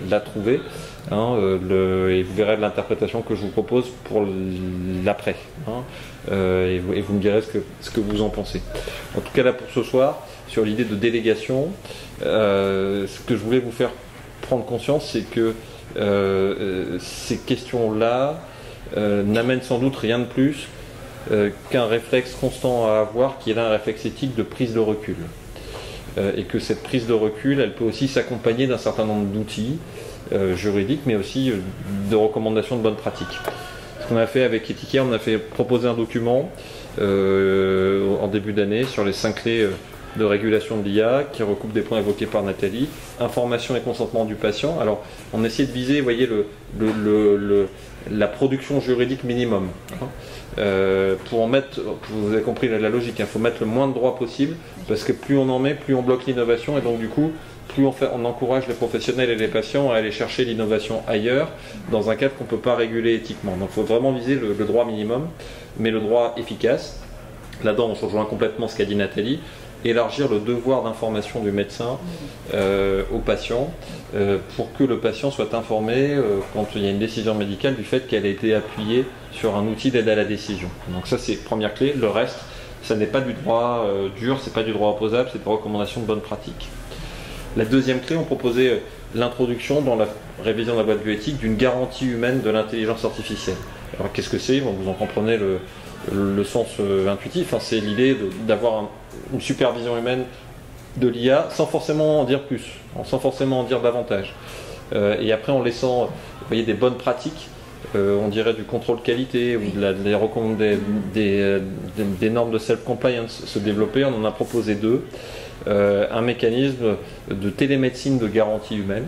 la trouver, hein, et vous verrez l'interprétation que je vous propose pour l'après, hein, et vous me direz ce que vous en pensez. En tout cas là pour ce soir, sur l'idée de délégation, ce que je voulais vous faire prendre conscience, c'est que ces questions-là n'amènent sans doute rien de plus qu'un réflexe constant à avoir, qui est là un réflexe éthique de prise de recul. Et que cette prise de recul, elle peut aussi s'accompagner d'un certain nombre d'outils juridiques, mais aussi de recommandations de bonnes pratiques. Ce qu'on a fait avec Ethicare, on a fait proposer un document en début d'année sur les 5 clés de régulation de l'IA, qui recoupe des points évoqués par Nathalie. Information et consentement du patient. Alors, on essayait de viser, vous voyez, la production juridique minimum. Hein. Pour en mettre, vous avez compris la logique, il faut mettre le moins de droits possible, parce que plus on en met, plus on bloque l'innovation, et donc du coup, plus on encourage les professionnels et les patients à aller chercher l'innovation ailleurs, dans un cadre qu'on ne peut pas réguler éthiquement. Donc il faut vraiment viser le droit minimum, mais le droit efficace. Là-dedans, on rejoint complètement ce qu'a dit Nathalie. Élargir le devoir d'information du médecin au patient, pour que le patient soit informé quand il y a une décision médicale du fait qu'elle a été appuyée sur un outil d'aide à la décision. Donc ça, c'est première clé. Le reste, ça n'est pas du droit dur, c'est pas du droit opposable, c'est des recommandations de bonne pratique. La deuxième clé, on proposait l'introduction dans la révision de la loi de bioéthique d'une garantie humaine de l'intelligence artificielle. Alors qu'est-ce que c'est? Vous en comprenez le sens intuitif, hein, c'est l'idée d'avoir une supervision humaine de l'IA sans forcément en dire plus, sans forcément en dire davantage. Et après, en laissant, vous voyez, des bonnes pratiques, on dirait du contrôle qualité, ou des normes de self-compliance se développer. On en a proposé 2. Un mécanisme de télémédecine de garantie humaine.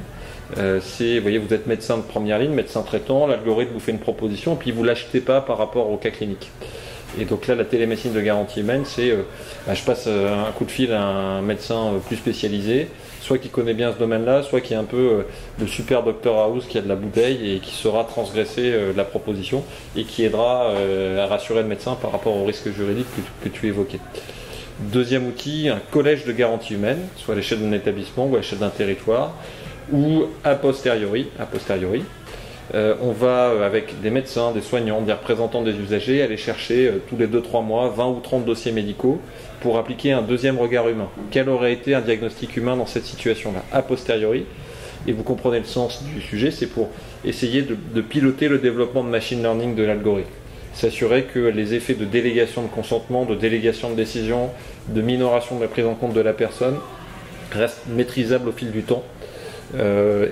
Vous voyez, vous êtes médecin de première ligne, médecin traitant, l'algorithme vous fait une proposition, et puis vous ne l'achetez pas par rapport au cas clinique. Et donc là, la télémédecine de garantie humaine, c'est je passe un coup de fil à un médecin plus spécialisé, soit qui connaît bien ce domaine-là, soit qui est un peu le super Dr House qui a de la bouteille et qui saura transgresser la proposition et qui aidera à rassurer le médecin par rapport au risque juridique que tu évoquais. Deuxième outil, un collège de garantie humaine, soit à l'échelle d'un établissement ou à l'échelle d'un territoire, ou a posteriori, on va, avec des médecins, des soignants, des représentants des usagers, aller chercher tous les 2-3 mois 20 ou 30 dossiers médicaux pour appliquer un deuxième regard humain. Quel aurait été un diagnostic humain dans cette situation-là, a posteriori? Et vous comprenez le sens du sujet, c'est pour essayer de piloter le développement de machine learning de l'algorithme. S'assurer que les effets de délégation de consentement, de délégation de décision, de minoration de la prise en compte de la personne restent maîtrisables au fil du temps.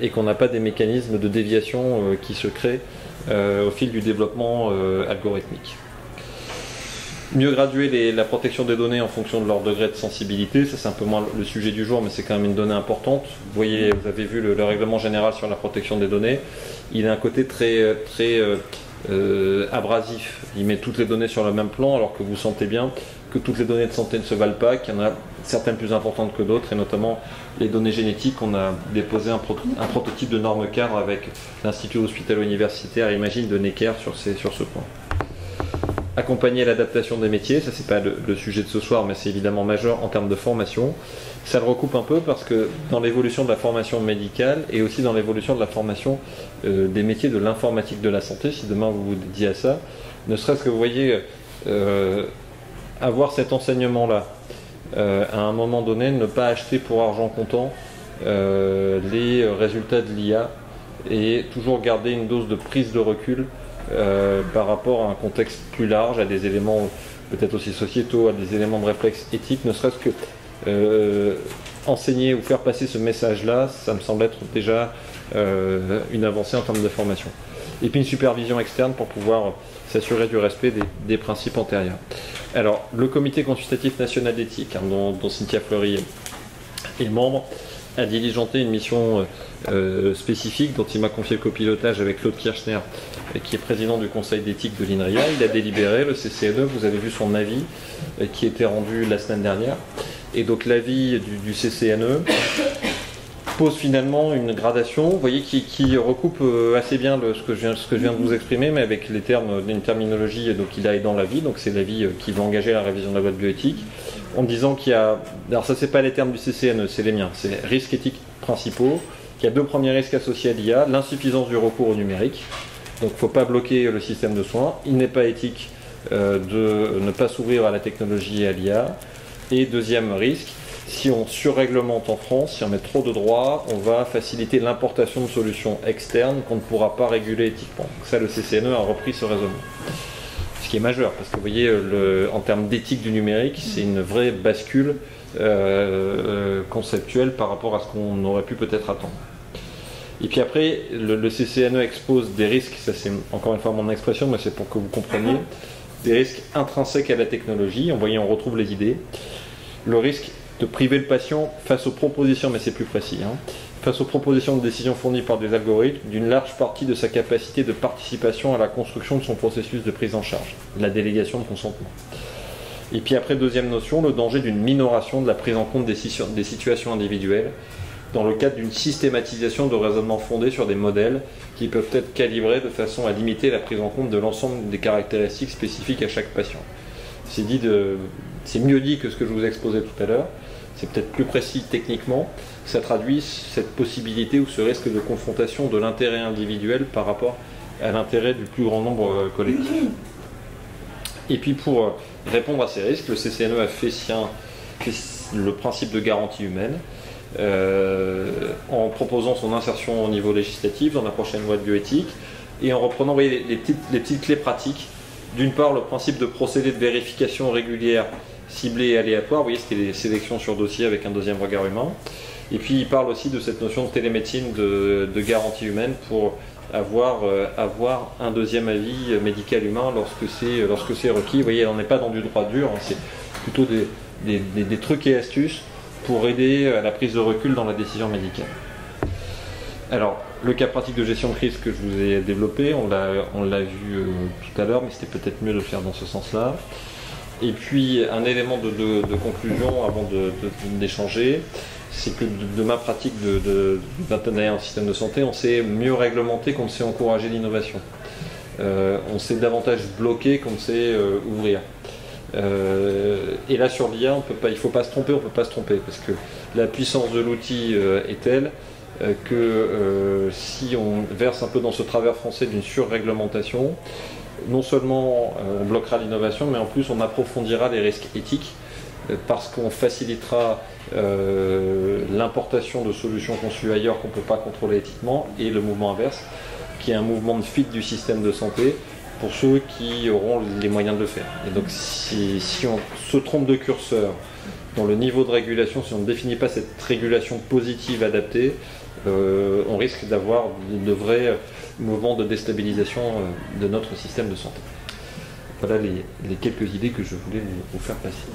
Et qu'on n'a pas des mécanismes de déviation qui se créent au fil du développement algorithmique. Mieux graduer la protection des données en fonction de leur degré de sensibilité, ça c'est un peu moins le sujet du jour, mais c'est quand même une donnée importante. Vous voyez, vous avez vu le règlement général sur la protection des données, il a un côté très abrasif. Il met toutes les données sur le même plan, alors que vous sentez bien que toutes les données de santé ne se valent pas, qu'il y en a certaines plus importantes que d'autres, et notamment les données génétiques. On a déposé un prototype de norme cadre avec l'Institut hospitalo-universitaire Imagine de Necker sur ce point. Accompagner l'adaptation des métiers, ça c'est pas le sujet de ce soir, mais c'est évidemment majeur en termes de formation. Ça le recoupe un peu parce que dans l'évolution de la formation médicale et aussi dans l'évolution de la formation des métiers de l'informatique de la santé, si demain vous vous dédiez à ça, ne serait-ce que vous voyez avoir cet enseignement-là, à un moment donné, ne pas acheter pour argent comptant les résultats de l'IA et toujours garder une dose de prise de recul par rapport à un contexte plus large, à des éléments peut-être aussi sociétaux, à des éléments de réflexe éthique, ne serait-ce que enseigner ou faire passer ce message-là, ça me semble être déjà une avancée en termes de formation. Et puis une supervision externe pour pouvoir s'assurer du respect des principes antérieurs. Alors, le comité consultatif national d'éthique, dont Cynthia Fleury est membre, a diligenté une mission spécifique dont il m'a confié le copilotage avec Claude Kirchner, qui est président du conseil d'éthique de l'INRIA. Il a délibéré, le CCNE, vous avez vu son avis qui était rendu la semaine dernière. Et donc l'avis du CCNE pose finalement une gradation, vous voyez, qui recoupe assez bien ce que je viens de vous exprimer, mais avec les termes d'une terminologie donc il a dans l'avis, donc c'est l'avis qui va engager la révision de la loi de bioéthique, en disant qu'il y a, alors ça c'est pas les termes du CCNE, c'est les miens, c'est risques éthiques principaux, qu'il y a deux premiers risques associés à l'IA, l'insuffisance du recours au numérique, donc il ne faut pas bloquer le système de soins, il n'est pas éthique de ne pas s'ouvrir à la technologie et à l'IA, et deuxième risque, si on surréglemente en France, si on met trop de droits, on va faciliter l'importation de solutions externes qu'on ne pourra pas réguler éthiquement. Donc ça, le CCNE a repris ce raisonnement. Ce qui est majeur, parce que vous voyez, en termes d'éthique du numérique, c'est une vraie bascule conceptuelle par rapport à ce qu'on aurait pu peut-être attendre. Et puis après, le CCNE expose des risques, ça c'est encore une fois mon expression, mais c'est pour que vous compreniez, des risques intrinsèques à la technologie. Vous voyez, on retrouve les idées. Le risque de priver le patient face aux propositions, mais c'est plus précis, face aux propositions de décision fournies par des algorithmes, d'une large partie de sa capacité de participation à la construction de son processus de prise en charge, la délégation de consentement. Et puis après, deuxième notion, le danger d'une minoration de la prise en compte des situations individuelles dans le cadre d'une systématisation de raisonnement fondé sur des modèles qui peuvent être calibrés de façon à limiter la prise en compte de l'ensemble des caractéristiques spécifiques à chaque patient. C'est mieux dit que ce que je vous ai exposé tout à l'heure, c'est peut-être plus précis techniquement, ça traduit cette possibilité ou ce risque de confrontation de l'intérêt individuel par rapport à l'intérêt du plus grand nombre collectif. Et puis pour répondre à ces risques, le CCNE a fait sien le principe de garantie humaine, en proposant son insertion au niveau législatif dans la prochaine loi de bioéthique, et en reprenant, vous voyez, les petites clés pratiques. D'une part, le principe de procédé de vérification régulière, ciblée et aléatoire, vous voyez, c'était les sélections sur dossier avec un deuxième regard humain. Et puis il parle aussi de cette notion de télémédecine de garantie humaine pour avoir un deuxième avis médical humain lorsque c'est requis. Vous voyez, on n'est pas dans du droit dur, c'est plutôt des trucs et astuces pour aider à la prise de recul dans la décision médicale. Alors, le cas pratique de gestion de crise que je vous ai développé, on l'a vu tout à l'heure, mais c'était peut-être mieux de le faire dans ce sens-là. Et puis, un élément de conclusion avant d'échanger, c'est que de ma pratique de 20 années en système de santé, on sait mieux réglementer qu'on sait encourager l'innovation. On sait davantage bloquer qu'on sait ouvrir. Et là, sur l'IA, il ne faut pas se tromper, on ne peut pas se tromper, parce que la puissance de l'outil est telle que si on verse un peu dans ce travers français d'une surréglementation, non seulement on bloquera l'innovation, mais en plus on approfondira les risques éthiques parce qu'on facilitera l'importation de solutions conçues ailleurs qu'on ne peut pas contrôler éthiquement, et le mouvement inverse, qui est un mouvement de fuite du système de santé pour ceux qui auront les moyens de le faire. Et donc si on se trompe de curseur dans le niveau de régulation, si on ne définit pas cette régulation positive adaptée, on risque d'avoir de vrais mouvements de déstabilisation de notre système de santé. Voilà les quelques idées que je voulais vous faire passer.